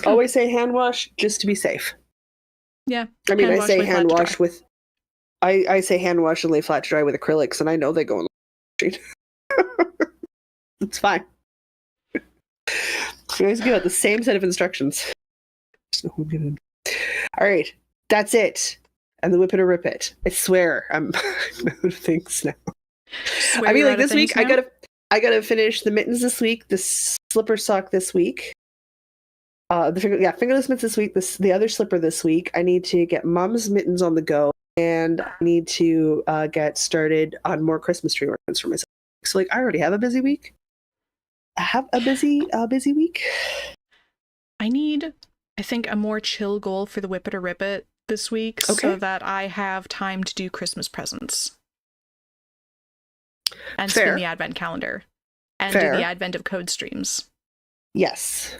Always say hand wash just to be safe. Yeah. I mean, I say hand wash with. I say hand wash and lay flat to dry with acrylics, and I know they go in the machine. It's fine. You always give out the same set of instructions. All right, that's it. And the whip it or rip it. I swear, I'm out of things now. I mean, like this week, I gotta finish the mittens this week, the slipper sock this week. Fingerless mitts this week. The other slipper this week. I need to get Mom's mittens on the go, and I need to get started on more Christmas tree ornaments for myself. So, like, I already have a busy week. I have a busy week. I need, I think, a more chill goal for the whip it or rip it this week, so that I have time to do Christmas presents and spin the advent calendar and do the advent of code streams. Yes.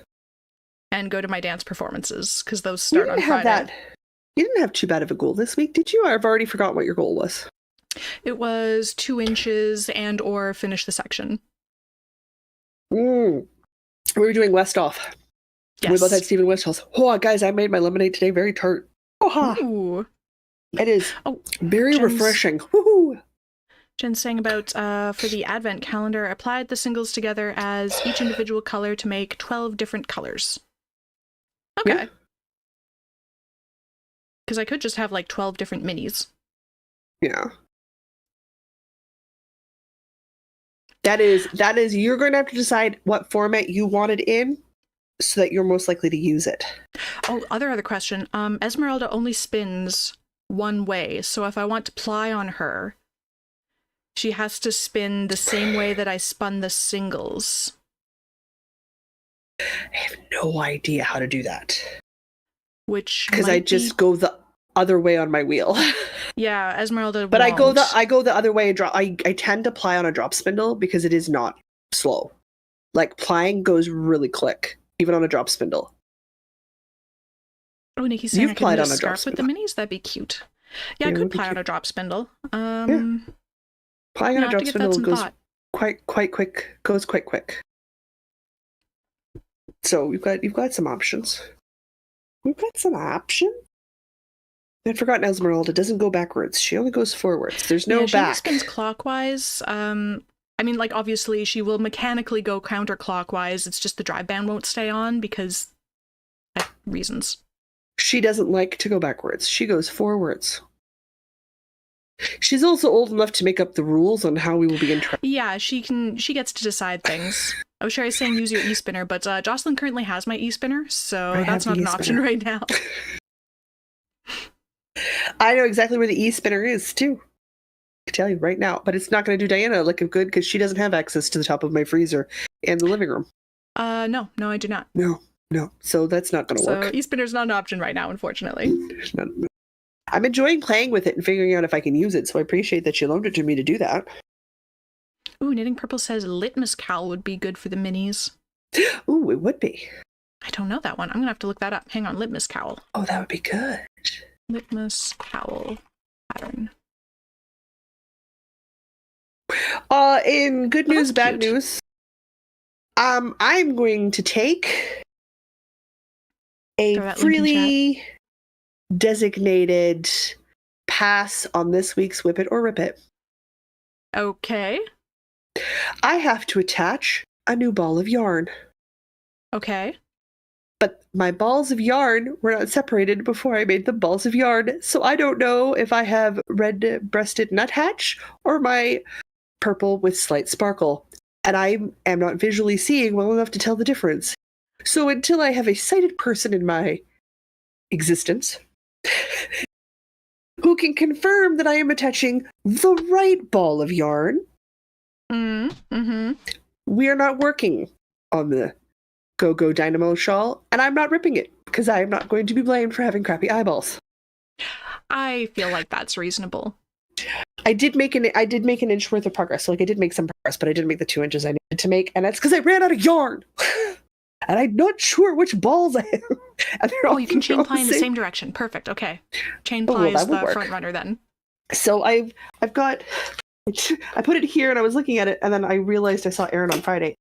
And go to my dance performances, because those start on Friday. You didn't have too bad of a goal this week, did you? I've already forgotten what your goal was. It was 2 inches and or finish the section. We were doing Westhoff. Yes. We both had Stephen Westhoff. Oh, guys, I made my lemonade today very tart. Oh, it is very refreshing. Woohoo! Jen's saying about for the advent calendar, applied the singles together as each individual color to make 12 different colors. Okay. Because I could just have like 12 different minis. Yeah. That is, you're going to have to decide what format you want it in so that you're most likely to use it. Oh, other question. Esmeralda only spins one way, so if I want to ply on her, she has to spin the same way that I spun the singles. I have no idea how to do that. Because I just go the other way on my wheel. Yeah, Esmeralda. But won't. I go the other way. I tend to ply on a drop spindle because it is not slow. Like, plying goes really quick, even on a drop spindle. Oh, Nikki's saying I could knit a scarf with the minis? That'd be cute. Yeah, I could ply on a drop spindle. Plying on a drop spindle goes quite quick. Goes quite quick. So you've got some options. We've got some options. I'd forgotten Esmeralda doesn't go backwards. She only goes forwards. There's no She only back. spins clockwise. I mean, like, obviously she will mechanically go counterclockwise. It's just the drive band won't stay on because reasons. She doesn't like to go backwards. She goes forwards. She's also old enough to make up the rules on how we will be interacting. Yeah, she gets to decide things. I was sure I was saying use your e-spinner, but Jocelyn currently has my e-spinner, so that's not an option right now. I know exactly where the e-spinner is, too. I can tell you right now, but it's not going to do Diana like a good because she doesn't have access to the top of my freezer in the living room. No, I do not. No. So that's not going to work. So e-spinner's not an option right now, unfortunately. I'm enjoying playing with it and figuring out if I can use it, so I appreciate that she loaned it to me to do that. Ooh, Knitting Purple says litmus cowl would be good for the minis. Ooh, it would be. I don't know that one. I'm gonna have to look that up. Hang on, litmus cowl. Oh, that would be good. Litmus cowl pattern. In good news, bad news. I'm going to take a freely designated pass on this week's Whip It or Rip It. Okay. I have to attach a new ball of yarn. Okay. But my balls of yarn were not separated before I made the balls of yarn, so I don't know if I have red-breasted nuthatch or my purple with slight sparkle. And I am not visually seeing well enough to tell the difference. So until I have a sighted person in my existence who can confirm that I am attaching the right ball of yarn, we are not working on the Go-Go Dynamo shawl, and I'm not ripping it because I am not going to be blamed for having crappy eyeballs. I feel like that's reasonable. I did make an inch worth of progress. So like I did make some progress, but I didn't make the 2 inches I needed to make, and that's because I ran out of yarn. And I'm not sure which balls I am. And you can chain ply in the same direction. Perfect. Okay. Chain ply is the front runner then. So I've got, I put it here and I was looking at it and then I realized I saw Aaron on Friday.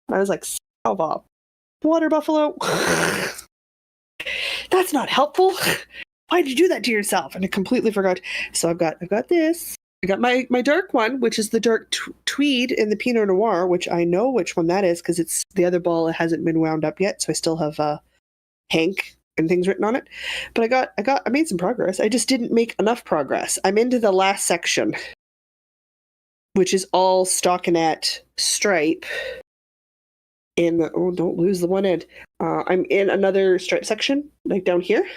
And I was like, oh, Bob, water buffalo. That's not helpful. Why'd you do that to yourself? And I completely forgot. So I've got this. I got my dark one, which is the dark tweed in the Pinot Noir, which I know which one that is because it's the other ball. It hasn't been wound up yet, so I still have Hank and things written on it. But I made some progress. I just didn't make enough progress. I'm into the last section, which is all stockinette stripe. Don't lose the one end. I'm in another stripe section, like down here,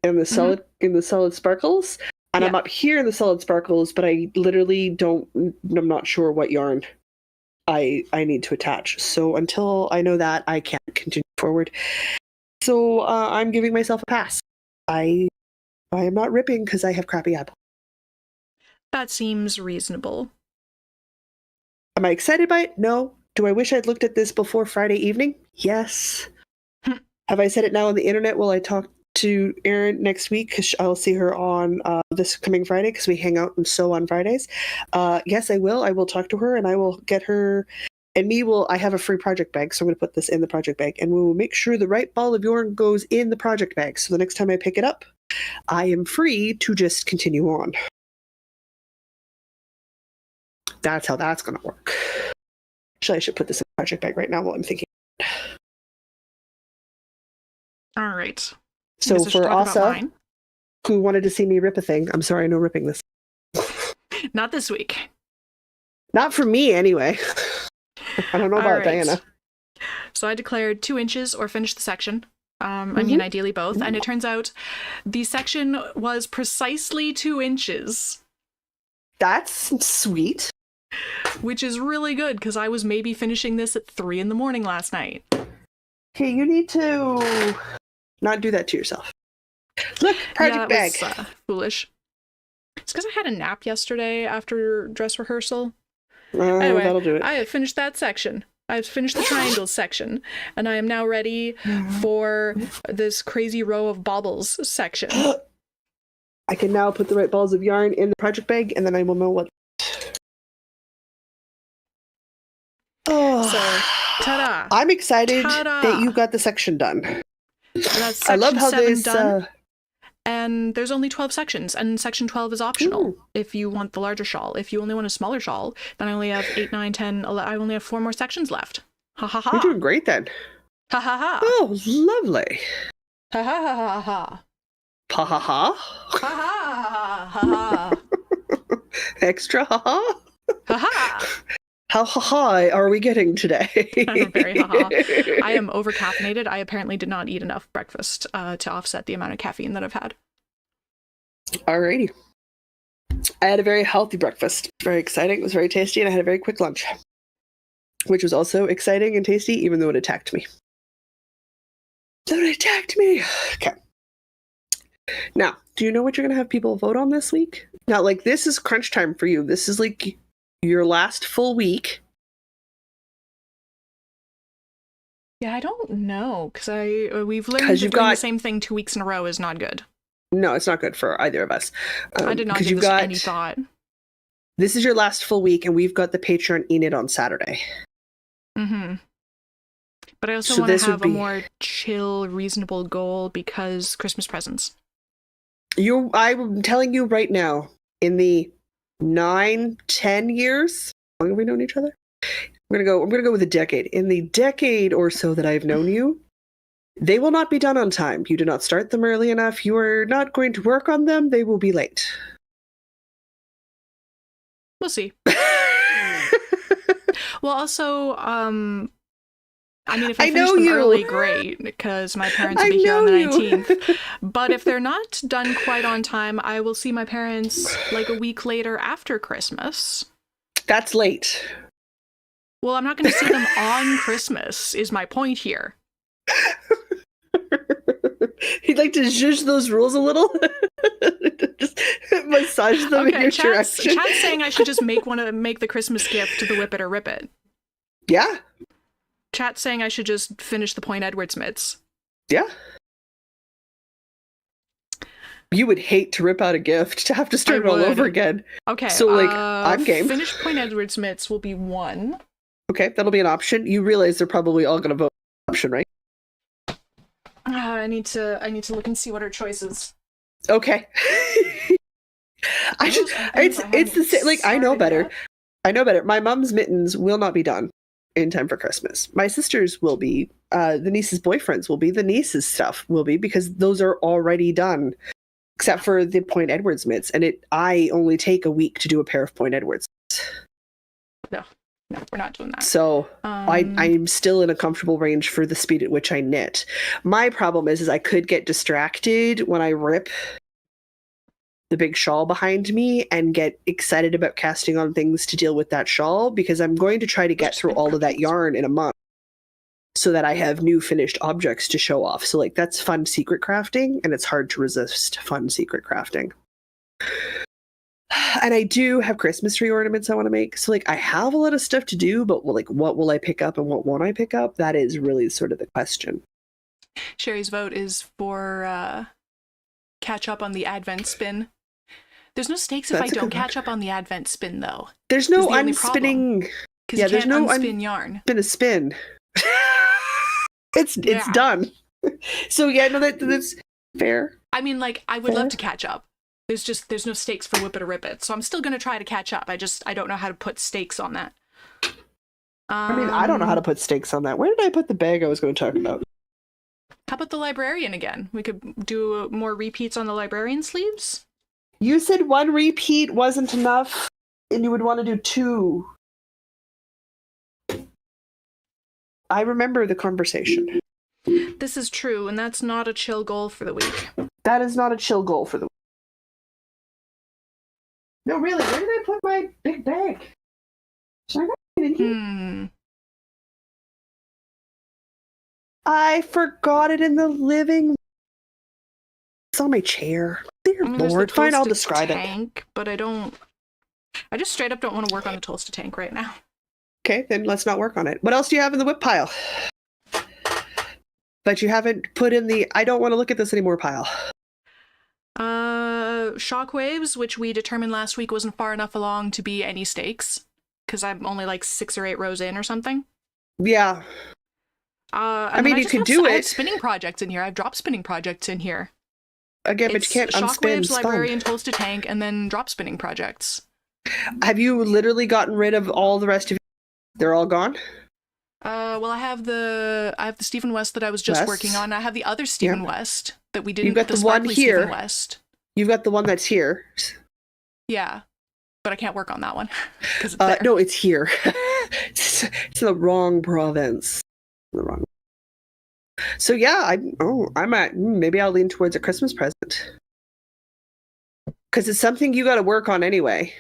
in the solid sparkles. And I'm up here in the solid sparkles, but I literally I'm not sure what yarn I need to attach. So until I know that, I can't continue forward. So I'm giving myself a pass. I am not ripping because I have crappy eyeballs. That seems reasonable. Am I excited by it? No. Do I wish I'd looked at this before Friday evening? Yes. Have I said it now on the internet? Will I talk to Erin next week? Because I'll see her on this coming Friday because we hang out and sew on Fridays. Yes, I will. I will talk to her and I will get her and me. I have a free project bag, so I'm going to put this in the project bag and we will make sure the right ball of yarn goes in the project bag. So the next time I pick it up, I am free to just continue on. That's how that's going to work. Actually, I should put this in the project bag right now while I'm thinking. All right. So for Asa, who wanted to see me rip a thing, I'm sorry, no ripping this. Not this week. Not for me, anyway. I don't know about Diana. So I declared 2 inches or finish the section. I mean, ideally both. And it turns out the section was precisely 2 inches. That's sweet. Which is really good because I was maybe finishing this at 3 a.m. last night. Okay, you need to not do that to yourself. Look, project bag. Was, foolish. It's because I had a nap yesterday after dress rehearsal. Anyway, that'll do it. I have finished that section. I've finished the triangles section, and I am now ready for this crazy row of baubles section. I can now put the right balls of yarn in the project bag, and then I will know what. So, ta-da! I'm excited that you got the section done. That's I love section how 7 this. done. And there's only 12 sections, and section 12 is optional Ooh. if you want the larger shawl. If you only want a smaller shawl, then I only have 8, 9, 10, 11, I only have 4 more sections left. Ha ha ha. You're doing great then. Ha ha ha. Oh, lovely. Ha ha ha ha ha. Ha ha ha. Ha ha ha ha. Extra ha ha. Ha ha. How high are we getting today? Very haha. I am over caffeinated. I apparently did not eat enough breakfast to offset the amount of caffeine that I've had. Alrighty. I had a very healthy breakfast. Very exciting. It was very tasty, and I had a very quick lunch, which was also exciting and tasty, even though it attacked me. Okay. Now, do you know what you're going to have people vote on this week? Now, like, this is crunch time for you. This is like your last full week. Yeah, I don't know, because we've learned that doing the same thing 2 weeks in a row is not good. No, it's not good for either of us. I did not give this any thought. This is your last full week, and we've got the Patreon Enid on Saturday. Mm-hmm. But I also want to have a more chill, reasonable goal because Christmas presents. I'm telling you right now, in the 9-10 years, how long have we known each other? I'm gonna go with a decade. In the decade or so that I've known you, they will not be done on time. You do not start them early enough. You are not going to work on them. They will be late. We'll see. Well, also, I mean, if I finish them early, great, because my parents will be here on the 19th. But if they're not done quite on time, I will see my parents like a week later after Christmas. That's late. Well, I'm not going to see them on Christmas, is my point here. He'd like to zhuzh those rules a little. Just massage them in your direction. Chat's saying I should just make the Christmas gift to the Whip It or Rip It. Yeah. Chat's saying I should just finish the Point Edwards mitts. Yeah. You would hate to rip out a gift, to have to start it all over again. Okay. So, like, I'm game. Finish Point Edwards mitts will be 1. Okay, that'll be an option. You realize they're probably all going to vote option, right? I need to look and see what our choice is. Okay. It's the same. Like, I know better. I know better. My mom's mittens will not be done in time for Christmas. My sister's will be. The niece's boyfriends will be. The niece's stuff will be, because those are already done, except for the Point Edwards mitts. And I only take a week to do a pair of Point Edwards. No, we're not doing that. So I'm still in a comfortable range for the speed at which I knit. My problem is I could get distracted when I rip the big shawl behind me and get excited about casting on things to deal with that shawl, because I'm going to try to get through all of that yarn in a month so that I have new finished objects to show off. So, like, that's fun secret crafting, and it's hard to resist fun secret crafting. And I do have Christmas tree ornaments I want to make. So, like, I have a lot of stuff to do, but, like, what will I pick up and what won't I pick up? That is really sort of the question. Sherry's vote is for catch up on the Advent spin. There's no stakes if I don't catch up on the Advent spin, though. There's no unspinning. Because you can't unspin yarn. Been a spin. It's done. So, yeah, no, that's fair. I mean, like, I would love to catch up. There's no stakes for Whip It or Rip It, so I'm still gonna try to catch up. I don't know how to put stakes on that. I mean, I don't know how to put stakes on that. Where did I put the bag I was going to talk about? How about the librarian again? We could do more repeats on the librarian sleeves. You said 1 repeat wasn't enough, and you would want to do 2. I remember the conversation. This is true, and that's not a chill goal for the week. That is not a chill goal for the week. No, really, where did I put my big bag? Should I not put it in here? I forgot it in the living. It's on my chair. Dear Lord, fine, I'll describe it. But I just straight up don't want to work on the toasted tank right now. Okay, then let's not work on it. What else do you have in the whip pile? But you haven't put in the I don't want to look at this anymore pile. Shockwaves, which we determined last week wasn't far enough along to be any stakes, because I'm only like 6 or 8 rows in or something. Yeah. I mean, you could do I have it. spinning projects in here. I have drop spinning projects in here. Again, but you can't unspin. Shockwaves, Librarian, Toast a Tank, and then drop spinning projects. Have you literally gotten rid of all the rest of you? They're all gone? Well, I have the Stephen West that I was just working on. I have the other Stephen West that we didn't. You've got the one here. Stephen West. You've got the one that's here. Yeah, but I can't work on that one because it's there. No, it's here. It's in the wrong province. The wrong. So yeah, I'm at maybe I'll lean towards a Christmas present because it's something you got to work on anyway.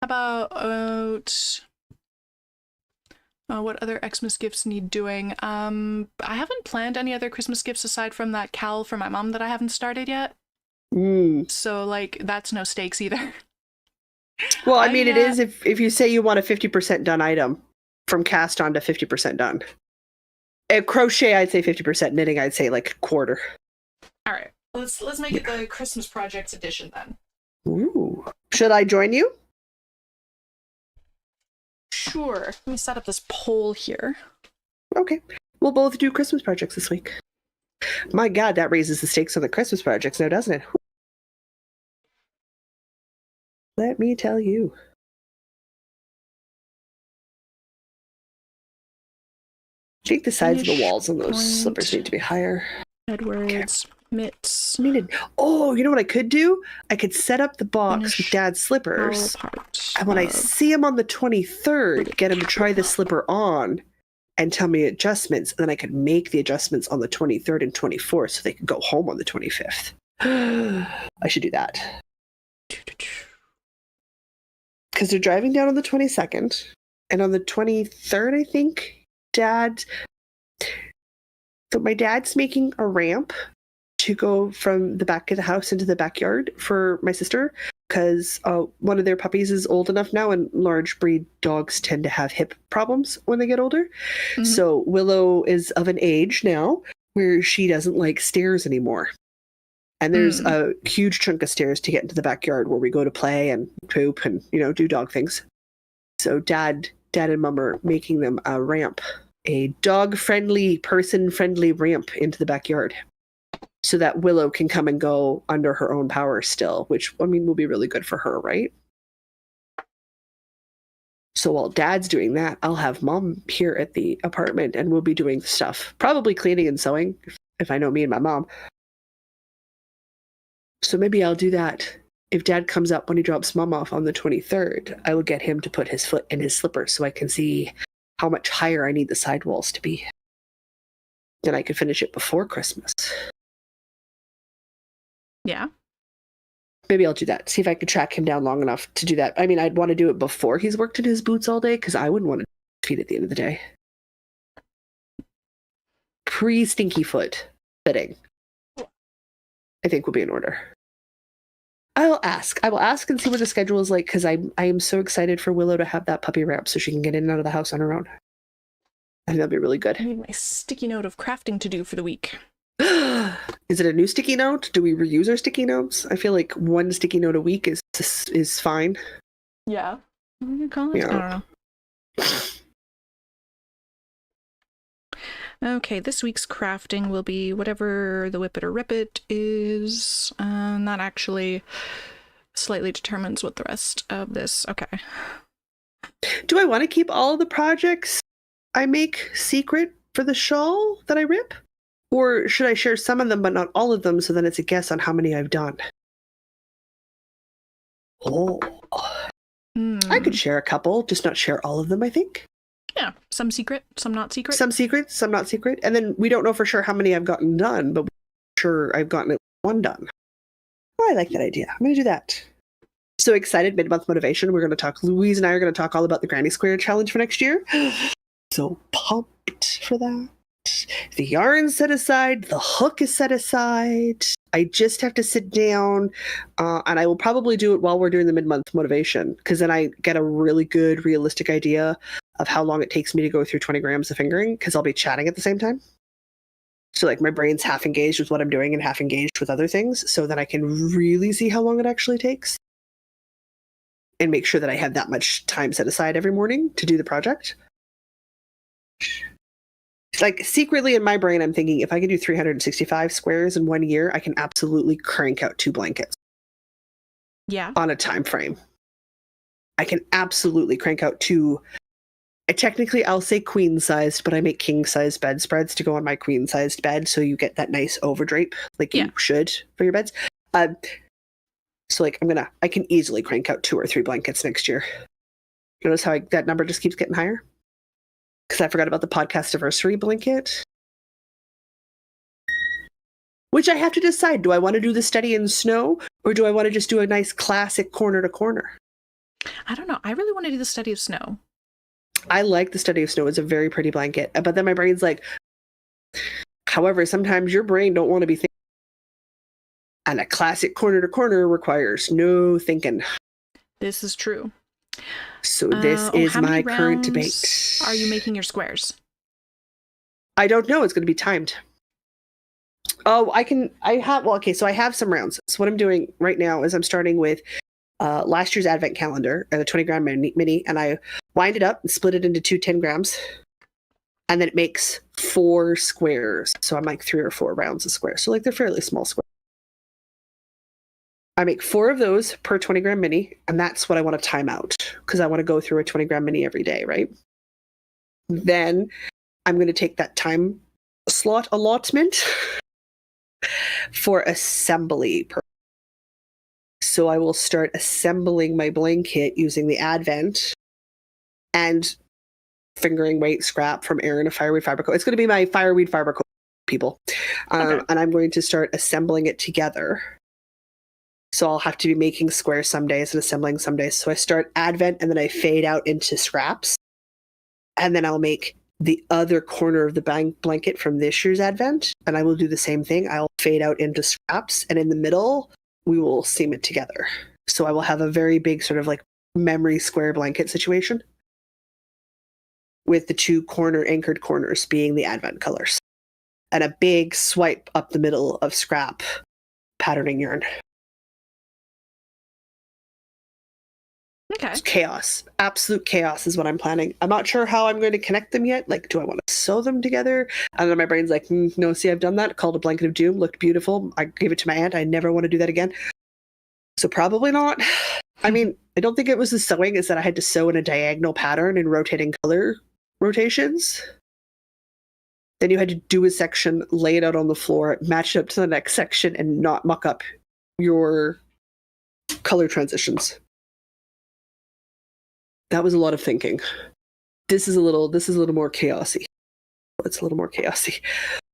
How about what other Xmas gifts need doing? I haven't planned any other Christmas gifts aside from that cowl for my mom that I haven't started yet. So like that's no stakes either. Well, I mean, it is if you say you want a 50% done item from cast on to 50% done. At crochet, I'd say 50%. Knitting, I'd say like quarter. All right, let's make it the Christmas projects edition then. Ooh, should I join you? Sure. Let me set up this poll here. Okay, we'll both do Christmas projects this week. My God, that raises the stakes on the Christmas projects now, doesn't it? Let me tell you. I think the sides of the walls on those slippers need to be higher. Edwards, mitts. You know what I could do? I could set up the box with Dad's slippers. And when I see him on the 23rd, get him to try the slipper on and tell me adjustments. And then I could make the adjustments on the 23rd and 24th so they could go home on the 25th. I should do that. Because they're driving down on the 22nd. And on the 23rd, I think, my dad's making a ramp to go from the back of the house into the backyard for my sister. Because one of their puppies is old enough now, and large breed dogs tend to have hip problems when they get older. Mm-hmm. So Willow is of an age now where she doesn't like stairs anymore. And there's a huge chunk of stairs to get into the backyard where we go to play and poop and, do dog things. So Dad and Mom are making them a ramp, a dog-friendly, person-friendly ramp into the backyard so that Willow can come and go under her own power still, which, will be really good for her, right? So while Dad's doing that, I'll have Mom here at the apartment and we'll be doing stuff, probably cleaning and sewing, if I know me and my mom. So maybe I'll do that. If Dad comes up when he drops Mom off on the 23rd, I will get him to put his foot in his slippers so I can see how much higher I need the sidewalls to be. Then I could finish it before Christmas. Yeah. Maybe I'll do that. See if I can track him down long enough to do that. I'd want to do it before he's worked in his boots all day because I wouldn't want to feet at the end of the day. Pre-stinky foot fitting, I think, will be in order. I will ask and see what the schedule is like because I am so excited for Willow to have that puppy ramp so she can get in and out of the house on her own. I think that'll be really good. I need my sticky note of crafting to do for the week. Is it a new sticky note? Do we reuse our sticky notes? I feel like one sticky note a week is fine. Yeah. What do you call it? Yeah. I don't know. Okay, this week's crafting will be whatever the Whip It or Rip It is. And that actually slightly determines what the rest of this. Okay. Do I want to keep all of the projects I make secret for the shawl that I rip? Or should I share some of them but not all of them so then it's a guess on how many I've done? Oh. I could share a couple, just not share all of them, I think. Yeah, some secret, some not secret. Some secret, some not secret. And then we don't know for sure how many I've gotten done, but we're sure I've gotten one done. Oh, I like that idea. I'm going to do that. So excited, mid-month motivation. We're going to talk, Louise and I are going to talk all about the Granny Square challenge for next year. So pumped for that. The yarn's set aside. The hook is set aside. I just have to sit down, and I will probably do it while we're doing the mid-month motivation, because then I get a really good, realistic idea of how long it takes me to go through 20 grams of fingering, because I'll be chatting at the same time. So like my brain's half engaged with what I'm doing and half engaged with other things, so then I can really see how long it actually takes. and make sure that I have that much time set aside every morning to do the project. Like secretly in my brain, I'm thinking if I can do 365 squares in 1 year, I can absolutely crank out 2 blankets. Yeah. On a time frame. I can absolutely crank out 2. Technically, I'll say queen-sized, but I make king-sized bedspreads to go on my queen-sized bed, so you get that nice overdrape, like you should for your beds. So, like, I can easily crank out 2 or 3 blankets next year. Notice how that number just keeps getting higher? Because I forgot about the podcast anniversary blanket. Which I have to decide, do I want to do the study in snow, or do I want to just do a nice classic corner to corner? I don't know. I really want to do the study of snow. I like the study of snow. It's a very pretty blanket. But then my brain's like, however, sometimes your brain don't want to be thinking. And a classic corner to corner requires no thinking. This is true. So this is my current debate. Are you making your squares? I don't know. It's going to be timed. Oh, so I have some rounds. So what I'm doing right now is I'm starting with last year's advent calendar and a 20 gram mini, and I wind it up and split it into 2 10 grams. And then it makes 4 squares. So I'm like 3 or 4 rounds of squares. So like they're fairly small squares. I make 4 of those per 20 gram mini, and that's what I want to time out because I want to go through a 20 gram mini every day, right? Then I'm going to take that time slot allotment for assembly. So I will start assembling my blanket using the Advent and fingering weight scrap from Erin of Fireweed Fiber Co. It's going to be my Fireweed Fiber Co. people. Okay. And I'm going to start assembling it together. So I'll have to be making squares some days and assembling some days. So I start Advent and then I fade out into scraps. And then I'll make the other corner of the blanket from this year's Advent. And I will do the same thing. I'll fade out into scraps. And in the middle, we will seam it together. So I will have a very big sort of like memory square blanket situation with the 2 anchored corners being the Advent colors. And a big swipe up the middle of scrap patterning yarn. Okay. It's chaos. Absolute chaos is what I'm planning. I'm not sure how I'm going to connect them yet. Like, do I want to sew them together? And then my brain's like, no, see, I've done that. Called a blanket of doom. Looked beautiful. I gave it to my aunt. I never want to do that again. So probably not. I mean, I don't think it was the sewing. It's that I had to sew in a diagonal pattern in rotating color rotations. Then you had to do a section, lay it out on the floor, match it up to the next section, and not muck up your color transitions. That was a lot of thinking. This is a little more chaosy. It's a little more chaosy.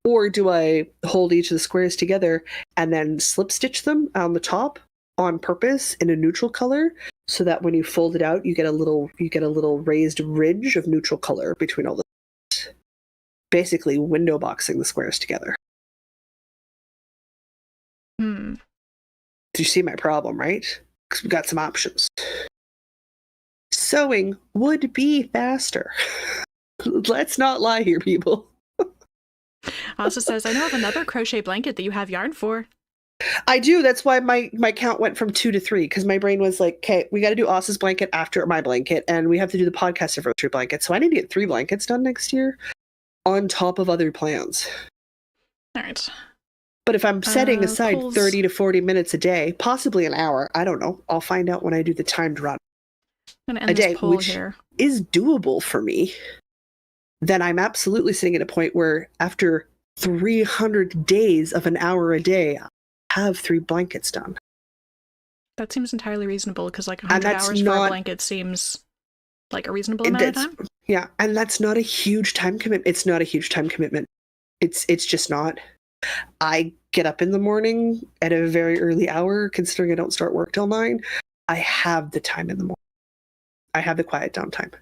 Or do I hold each of the squares together and then slip stitch them on the top on purpose in a neutral color so that when you fold it out, you get a little raised ridge of neutral color between all the basically window boxing the squares together. Do you see my problem, right? Because we've got some options. Sewing would be faster. Let's not lie here, people. Also says, I know of another crochet blanket that you have yarn for. I do. That's why my count went from 2 to 3, because my brain was like, okay, we got to do Oss's blanket after my blanket, and we have to do the podcast anniversary blanket. So I need to get 3 blankets done next year on top of other plans. All right. But if I'm setting aside 30 to 40 minutes a day, possibly an hour, I don't know. I'll find out when I do the timed run. I'm going to end this poll which here. Is doable for me, then I'm absolutely sitting at a point where after 300 days of an hour a day, I have 3 blankets done. That seems entirely reasonable because like 100 hours for a blanket seems like a reasonable amount of time. Yeah, and that's not a huge time commitment. It's not a huge time commitment. It's just not. I get up in the morning at a very early hour, considering I don't start work till 9. I have the time in the morning. I have the quiet downtime.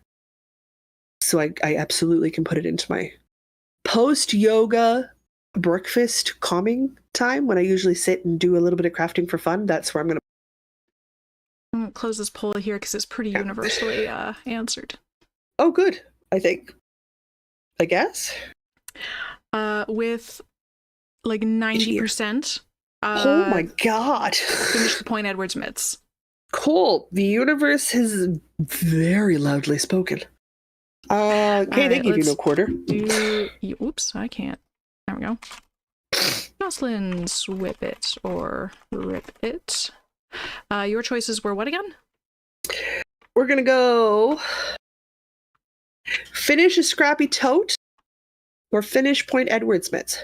So I absolutely can put it into my post-yoga breakfast calming time when I usually sit and do a little bit of crafting for fun. That's where I'm going to close this poll here because it's pretty universally answered. Oh, good. I guess. With like 90%. Oh my God. Finish the Point Edwards mitts. Cool. The universe has very loudly spoken. Okay, right, they give you let's no quarter. Oops, I can't. There we go. Jocelyn's whip it or rip it. Your choices were what again? We're gonna go finish a scrappy tote or finish Point Edward's mitts.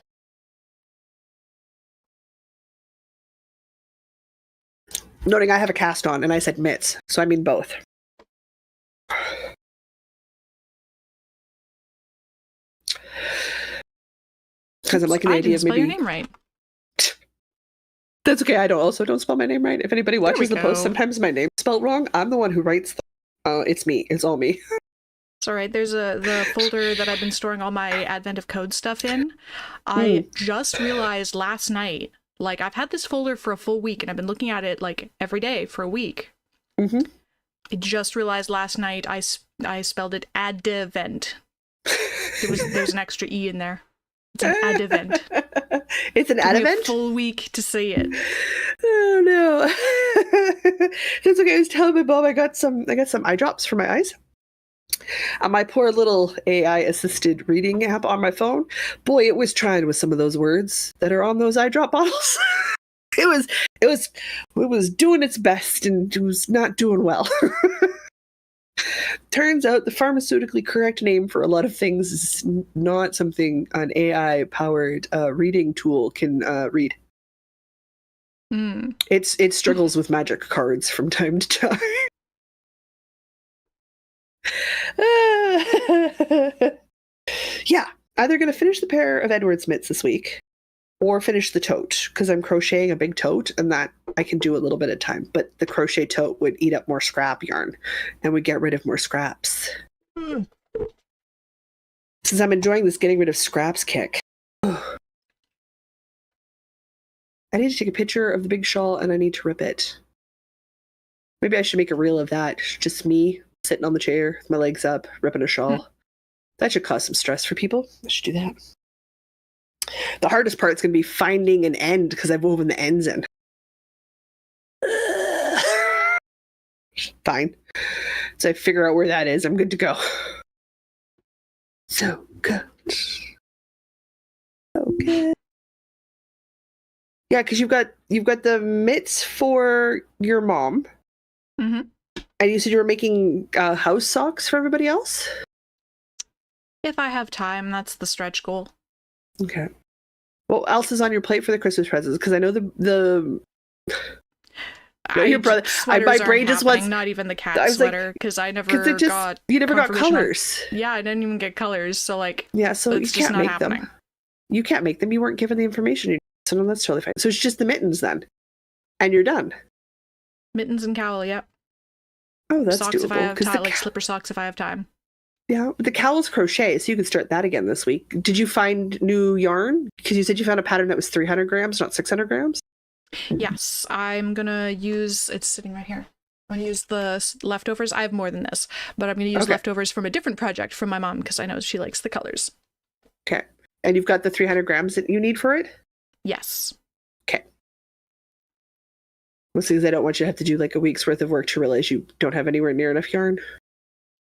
Noting I have a cast on and I said mitts, so I mean both. Because I'm liking the idea of maybe. Spell your name right. That's okay. I don't spell my name right. If anybody watches the post, sometimes my name's spelled wrong. I'm the one who writes them. It's me. It's all me. It's all right. There's the folder that I've been storing all my Advent of Code stuff in. I just realized last night, like, I've had this folder for a full week, and I've been looking at it, like, every day for a week. Mm-hmm. I just realized last night I spelled it Advent. There's an extra E in there. It's an Advent. It's an Advent? A full week to see it. Oh no. That's okay. I was telling my mom I got some eye drops for my eyes. My poor little AI assisted reading app on my phone. Boy, it was trying with some of those words that are on those eye drop bottles. It was doing its best and it was not doing well. Turns out the pharmaceutically correct name for a lot of things is not something an AI-powered reading tool can read. It struggles with magic cards from time to time. Yeah, either going to finish the pair of Edward's mitts this week or finish the tote, because I'm crocheting a big tote and that I can do a little bit at a time, but the crochet tote would eat up more scrap yarn and would get rid of more scraps. Since I'm enjoying this getting rid of scraps kick. I need to take a picture of the big shawl and I need to rip it. Maybe I should make a reel of that. Just me sitting on the chair, with my legs up, ripping a shawl. That should cause some stress for people. I should do that. The hardest part is going to be finding an end because I've woven the ends in. Fine. So I figure out where that is. I'm good to go. So good. Okay. Yeah, because you've got the mitts for your mom. Mm-hmm. And you said you were making house socks for everybody else? If I have time, that's the stretch goal. Okay. What else is on your plate for the Christmas presents? Because I know the your brother. My brain just wants not even the cat sweater because I never got. You never got colors. Yeah, I didn't even get colors. So like. Yeah, so you can't make them. You can't make them. You weren't given the information. So no, that's totally fine. So it's just the mittens then, and you're done. Mittens and cowl. Yep. Oh, that's socks doable. If I have time, like slipper socks if I have time. Yeah, the cowl's crochet, so you can start that again this week. Did you find new yarn? Because you said you found a pattern that was 300 grams, not 600 grams? Yes, I'm going to use, it's sitting right here. I'm going to use the leftovers. I have more than this, but I'm going to use leftovers from a different project from my mom because I know she likes the colors. Okay. And you've got the 300 grams that you need for it? Yes. Okay. Mostly because I don't want you to have to do like a week's worth of work to realize you don't have anywhere near enough yarn.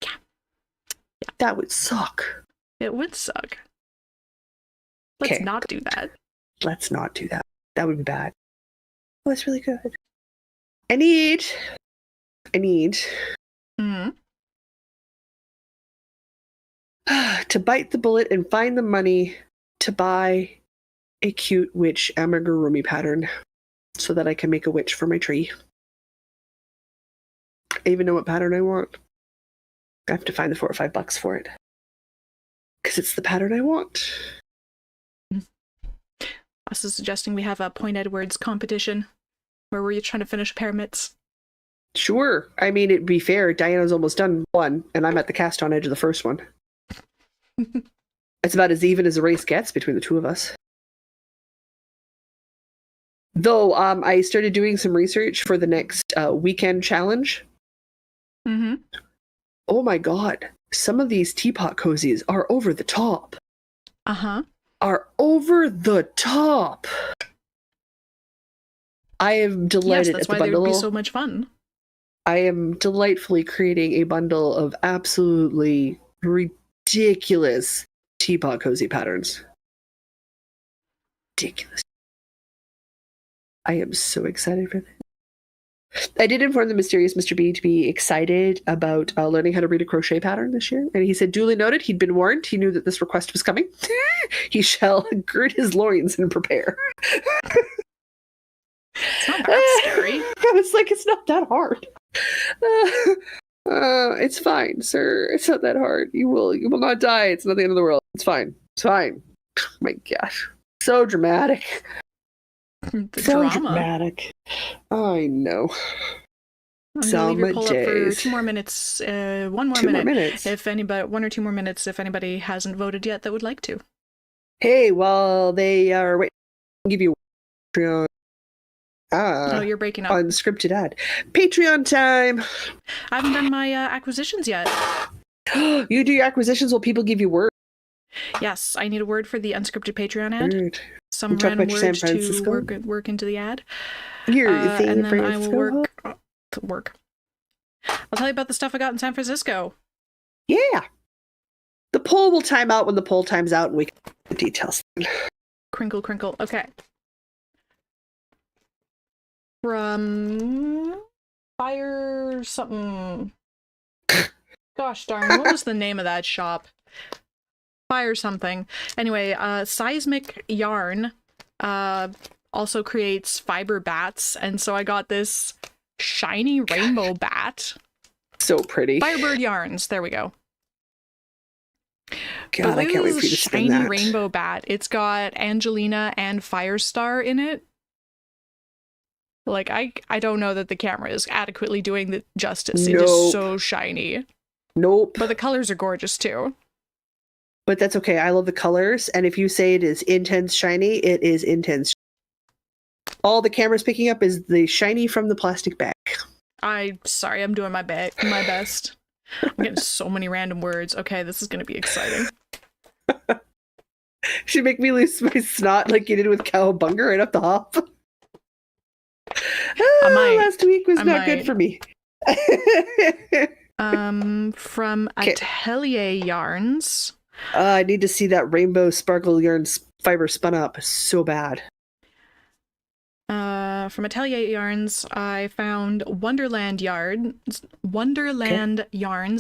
Yeah. That would suck. It would suck. Let's not do that. Let's not do that. That would be bad. Oh, that's really good. I need to bite the bullet and find the money to buy a cute witch amigurumi pattern so that I can make a witch for my tree. I even know what pattern I want. I have to find the $4 or $5 for it. Because it's the pattern I want. Also suggesting we have a Point Edwards competition where we're trying to finish pyramids. Sure. I mean, it'd be fair. Diana's almost done one, and I'm at the cast on edge of the first one. It's about as even as a race gets between the two of us. Though I started doing some research for the next weekend challenge. Mm-hmm. Oh my god. Some of these teapot cozies are over the top. Uh-huh. Are over the top. I am delighted yes, that's at the why bundle. They would be so much fun. I am delightfully creating a bundle of absolutely ridiculous teapot cozy patterns. Ridiculous. I am so excited for this. I did inform the mysterious Mr. B to be excited about learning how to read a crochet pattern this year. And he said, duly noted, he'd been warned. He knew that this request was coming. He shall gird his loins and prepare. It's not that scary. I was like, it's not that hard. It's fine, sir. It's not that hard. You will not die. It's not the end of the world. It's fine. It's fine. My gosh. So dramatic. So Drama. dramatic. I know. I'm gonna leave your poll up for 2 more minutes. One more minute. If anybody, 1 or 2 more minutes. If anybody hasn't voted yet, that would like to. Hey, while they are waiting, I'll give you a Patreon. Oh, you're breaking up. Unscripted ad. Patreon time. I haven't done my acquisitions yet. You do your acquisitions while people give you word. Yes, I need a word for the unscripted Patreon ad. Weird. Some random words to work into the ad. Here, and then I will work. I'll tell you about the stuff I got in San Francisco. Yeah. The poll will time out when the poll times out, and we can the details. Crinkle, crinkle. Okay. From Fire something. Gosh darn, what was the name of that shop? Fire something. Anyway, Seismic Yarn also creates fiber bats, and so I got this shiny rainbow bat. So pretty. Firebird Yarns, there we go. God, I can't wait for you to spin that. Shiny rainbow bat. It's got Angelina and Firestar in it. Like, I don't know that the camera is adequately doing the justice. It is so shiny. Nope. But the colors are gorgeous too. But that's okay. I love the colors. And if you say it is intense shiny, it is intense. All the camera's picking up is the shiny from the plastic bag. Sorry, I'm doing my best. I'm getting so many random words. Okay, this is going to be exciting. Should make me lose my snot like you did with Cowabunga right up the hop. Last week was not good for me. From Atelier Yarns. I need to see that rainbow sparkle yarn fiber spun up so bad. From Atelier Yarns, I found Wonderland Yarns,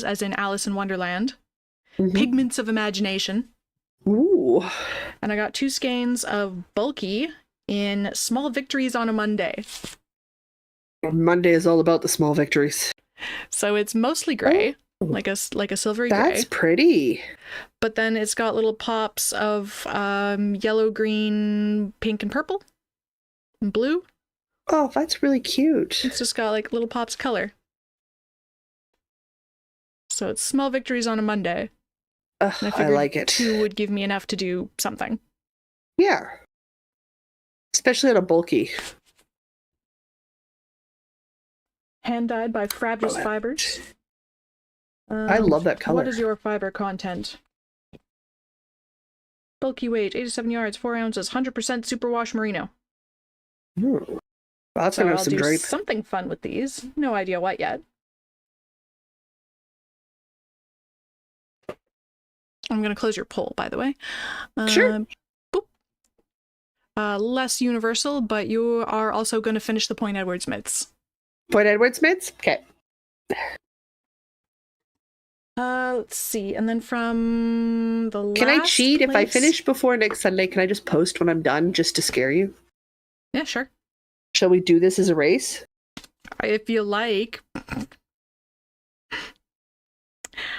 as in Alice in Wonderland. Mm-hmm. Pigments of Imagination. Ooh. And I got 2 skeins of Bulky in Small Victories on a Monday. Monday is all about the small victories. So it's mostly gray, like a silvery gray. That's pretty. But then it's got little pops of yellow, green, pink, and purple, and blue. Oh, that's really cute. It's just got like little pops of color. So it's Small Victories on a Monday. I like it. 2 would give me enough to do something. Yeah. Especially on a Bulky. Hand dyed by Frabjous Fibers. I love that color. What is your fiber content? Bulky weight, 87 yards, 4 ounces, 100% superwash merino. Ooh. Well, that's gonna have some drape. Something fun with these. No idea what yet. I'm gonna close your poll, by the way. Sure. Boop. Less universal, but you are also going to finish the Point Edward Smiths. Point Edward Smiths? Okay. Let's see. And then from the last Can I cheat place... if I finish before next Sunday? Can I just post when I'm done just to scare you? Yeah, sure. Shall we do this as a race? If you like.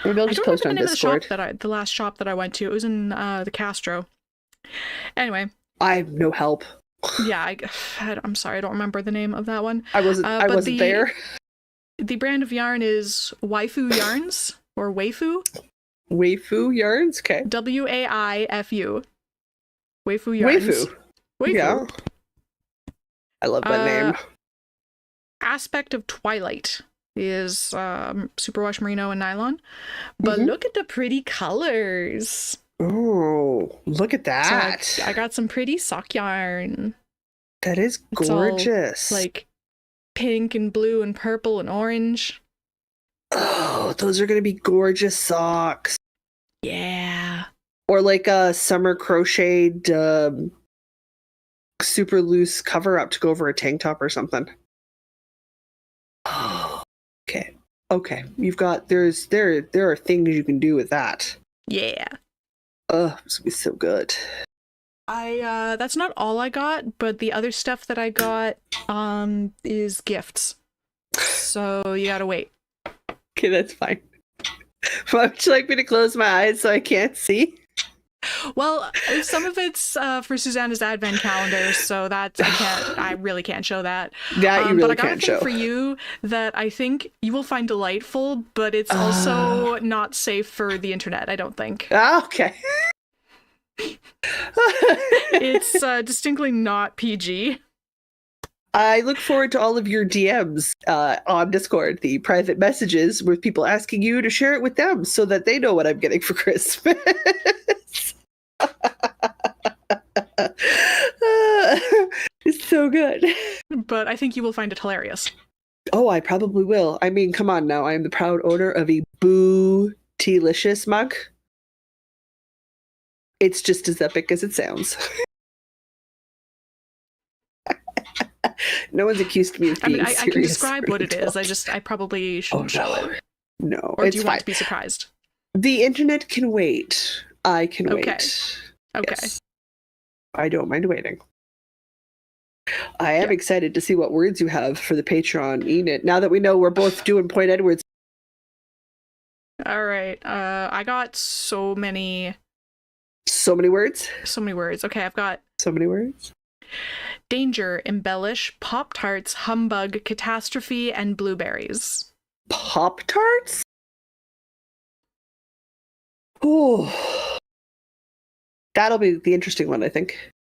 Maybe I'll just post on Discord. The last shop that I went to, it was in the Castro. Anyway. I have no help. Yeah, I'm sorry, I don't remember the name of that one. I wasn't there. The brand of yarn is Waifu Yarns, or Waifu. Waifu Yarns? Okay. Waifu. Waifu Yarns. Waifu. Yeah. I love that name. Aspect of Twilight is superwash merino and nylon. But look at the pretty colors. Oh, look at that. So I got some pretty sock yarn. That is gorgeous. Like pink and blue and purple and orange. Oh, those are going to be gorgeous socks. Yeah. Or like a summer crocheted super loose cover up to go over a tank top or something. Oh, okay. Okay. You've got there are things you can do with that. Yeah. Oh, it's gonna be so good. That's not all I got, but the other stuff that I got is gifts. So you gotta wait. Okay, that's fine. Why would you like me to close my eyes so I can't see? Well, some of it's for Susanna's advent calendar, so that's I really can't show that. That you really but I got can't a thing show. for you that I think you will find delightful, but it's also not safe for the internet, I don't think. Okay. It's distinctly not PG. I look forward to all of your DMs on Discord, the private messages with people asking you to share it with them so that they know what I'm getting for Christmas. It's so good. But I think you will find it hilarious. Oh, I probably will. I mean, come on now. I am the proud owner of a Boo-T-licious mug. It's just as epic as it sounds. No one's accused me of being serious. I can describe what it is. I probably shouldn't show it. No, or it's do you fine. want to be surprised? The internet can wait. I can wait. Okay. Yes. I don't mind waiting. I am excited to see what words you have for the Patreon, Enid. Now that we know we're both doing Point Edwards. All right. I got so many words. So many words. Okay, I've got so many words. Danger, embellish, Pop-Tarts, humbug, catastrophe, and blueberries. Pop-Tarts? Oh. That'll be the interesting one, I think.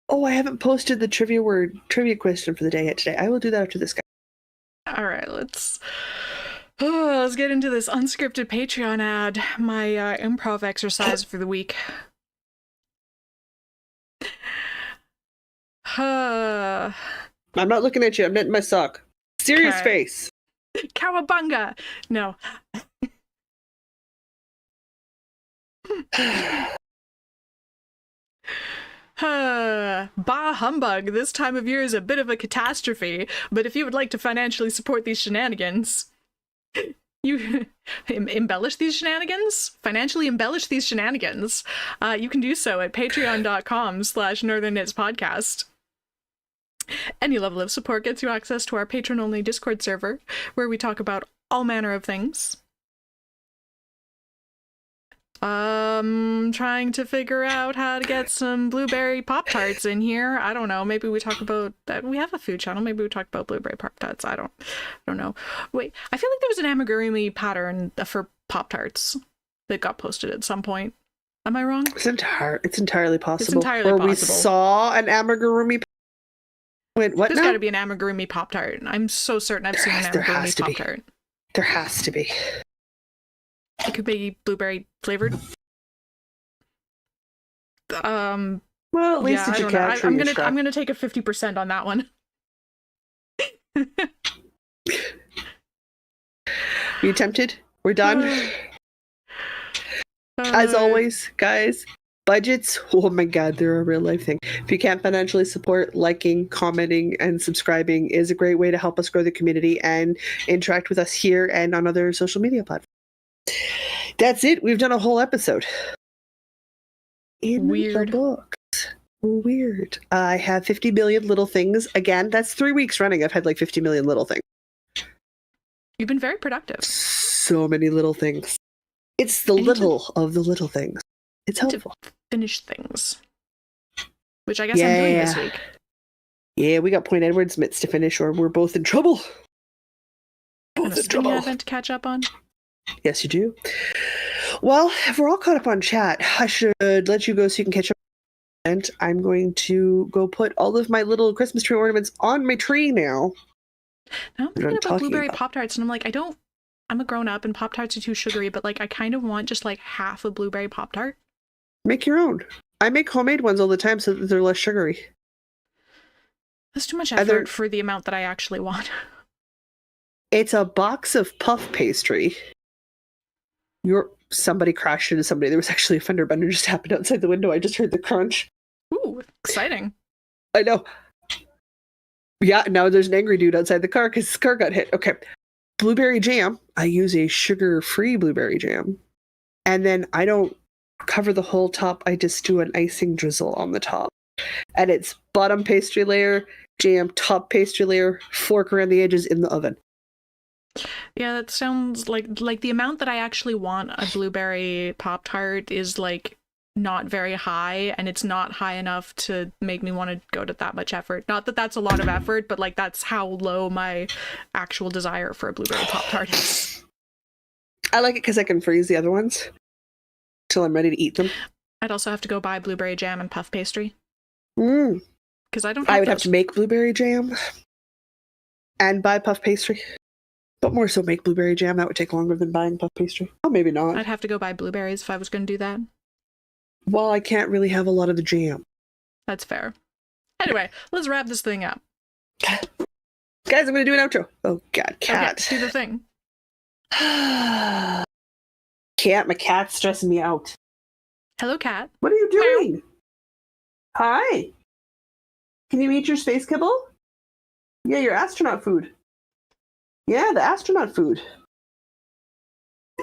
Oh, I haven't posted the trivia question for the day yet today. I will do that after this guy. All right, let's get into this unscripted Patreon ad, my improv exercise for the week. I'm not looking at you. I'm knitting my sock. Serious face. Cowabunga! No. Bah humbug, this time of year is a bit of a catastrophe, but if you would like to financially support these shenanigans, you embellish these shenanigans? Financially embellish these shenanigans. You can do so at patreon.com/northernknitspodcast. Any level of support gets you access to our patron-only Discord server, where we talk about all manner of things. Trying to figure out how to get some blueberry Pop-Tarts in here. I don't know. Maybe we talk about that. We have a food channel. Maybe we talk about blueberry Pop-Tarts. I don't know. Wait, I feel like there was an amigurumi pattern for Pop-Tarts that got posted at some point. Am I wrong? It's entirely possible. It's entirely possible. We saw an amigurumi. Wait, what? There's got to be an amigurumi Pop-Tart. I'm so certain I've seen an amigurumi Pop-Tart. There has to be. It could be blueberry flavored. Well, at least it's I'm gonna take a 50% on that one. You tempted? We're done. As always, guys, budgets. Oh my God, they're a real life thing. If you can't financially support, liking, commenting, and subscribing is a great way to help us grow the community and interact with us here and on other social media platforms. That's it. We've done a whole episode. In the books. Weird. I have 50 million little things. Again, that's 3 weeks running. I've had like 50 million little things. You've been very productive. So many little things. It's the little of the little things. It's helpful. Finish things. Which I guess I'm doing this week. Yeah, we got Point Edwards mitts to finish, or we're both in trouble. Both in trouble. Advent to catch up on. Yes, you do. Well, if we're all caught up on chat, I should let you go so you can catch up. And I'm going to go put all of my little Christmas tree ornaments on my tree now. Now I'm thinking about blueberry Pop-Tarts, and I'm like, I'm a grown-up, and Pop-Tarts are too sugary, but like, I kind of want just like half a blueberry Pop-Tart. Make your own. I make homemade ones all the time so that they're less sugary. That's too much And they're- effort for the amount that I actually want. It's a box of puff pastry. Somebody crashed into somebody. There was actually a fender bender just happened outside the window. I just heard the crunch. Ooh, exciting. I know. Yeah, now there's an angry dude outside the car because his car got hit. Okay. Blueberry jam. I use a sugar-free blueberry jam. And then I don't cover the whole top. I just do an icing drizzle on the top. And it's bottom pastry layer, jam, top pastry layer, fork around the edges in the oven. Yeah, that sounds like the amount that I actually want a blueberry Pop-Tart is like not very high, and it's not high enough to make me want to go to that much effort. Not that that's a lot of effort, but like that's how low my actual desire for a blueberry Pop-Tart is. I like it because I can freeze the other ones till I'm ready to eat them. I'd also have to go buy blueberry jam and puff pastry. Because I don't. I would have to make blueberry jam and buy puff pastry. But more so make blueberry jam. That would take longer than buying puff pastry. Oh, maybe not. I'd have to go buy blueberries if I was going to do that. Well, I can't really have a lot of the jam. That's fair. Anyway, let's wrap this thing up. Guys, I'm going to do an outro. Oh, God, cat. Okay, do the thing. Cat, my cat's stressing me out. Hello, cat. What are you doing? Hi. Can you eat your space kibble? Yeah, your astronaut food. Yeah, the astronaut food.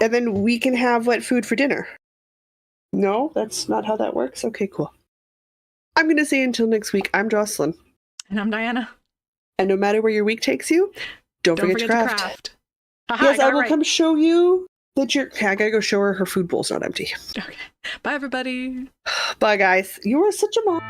And then we can have wet food for dinner. No, that's not how that works. Okay, cool. I'm going to say until next week, I'm Jocelyn. And I'm Diana. And no matter where your week takes you, don't forget to craft. Haha, Yes, I will right. come show you that you're... Okay, I gotta go show her food bowl's not empty. Okay. Bye, everybody. Bye, guys. You are such a mom.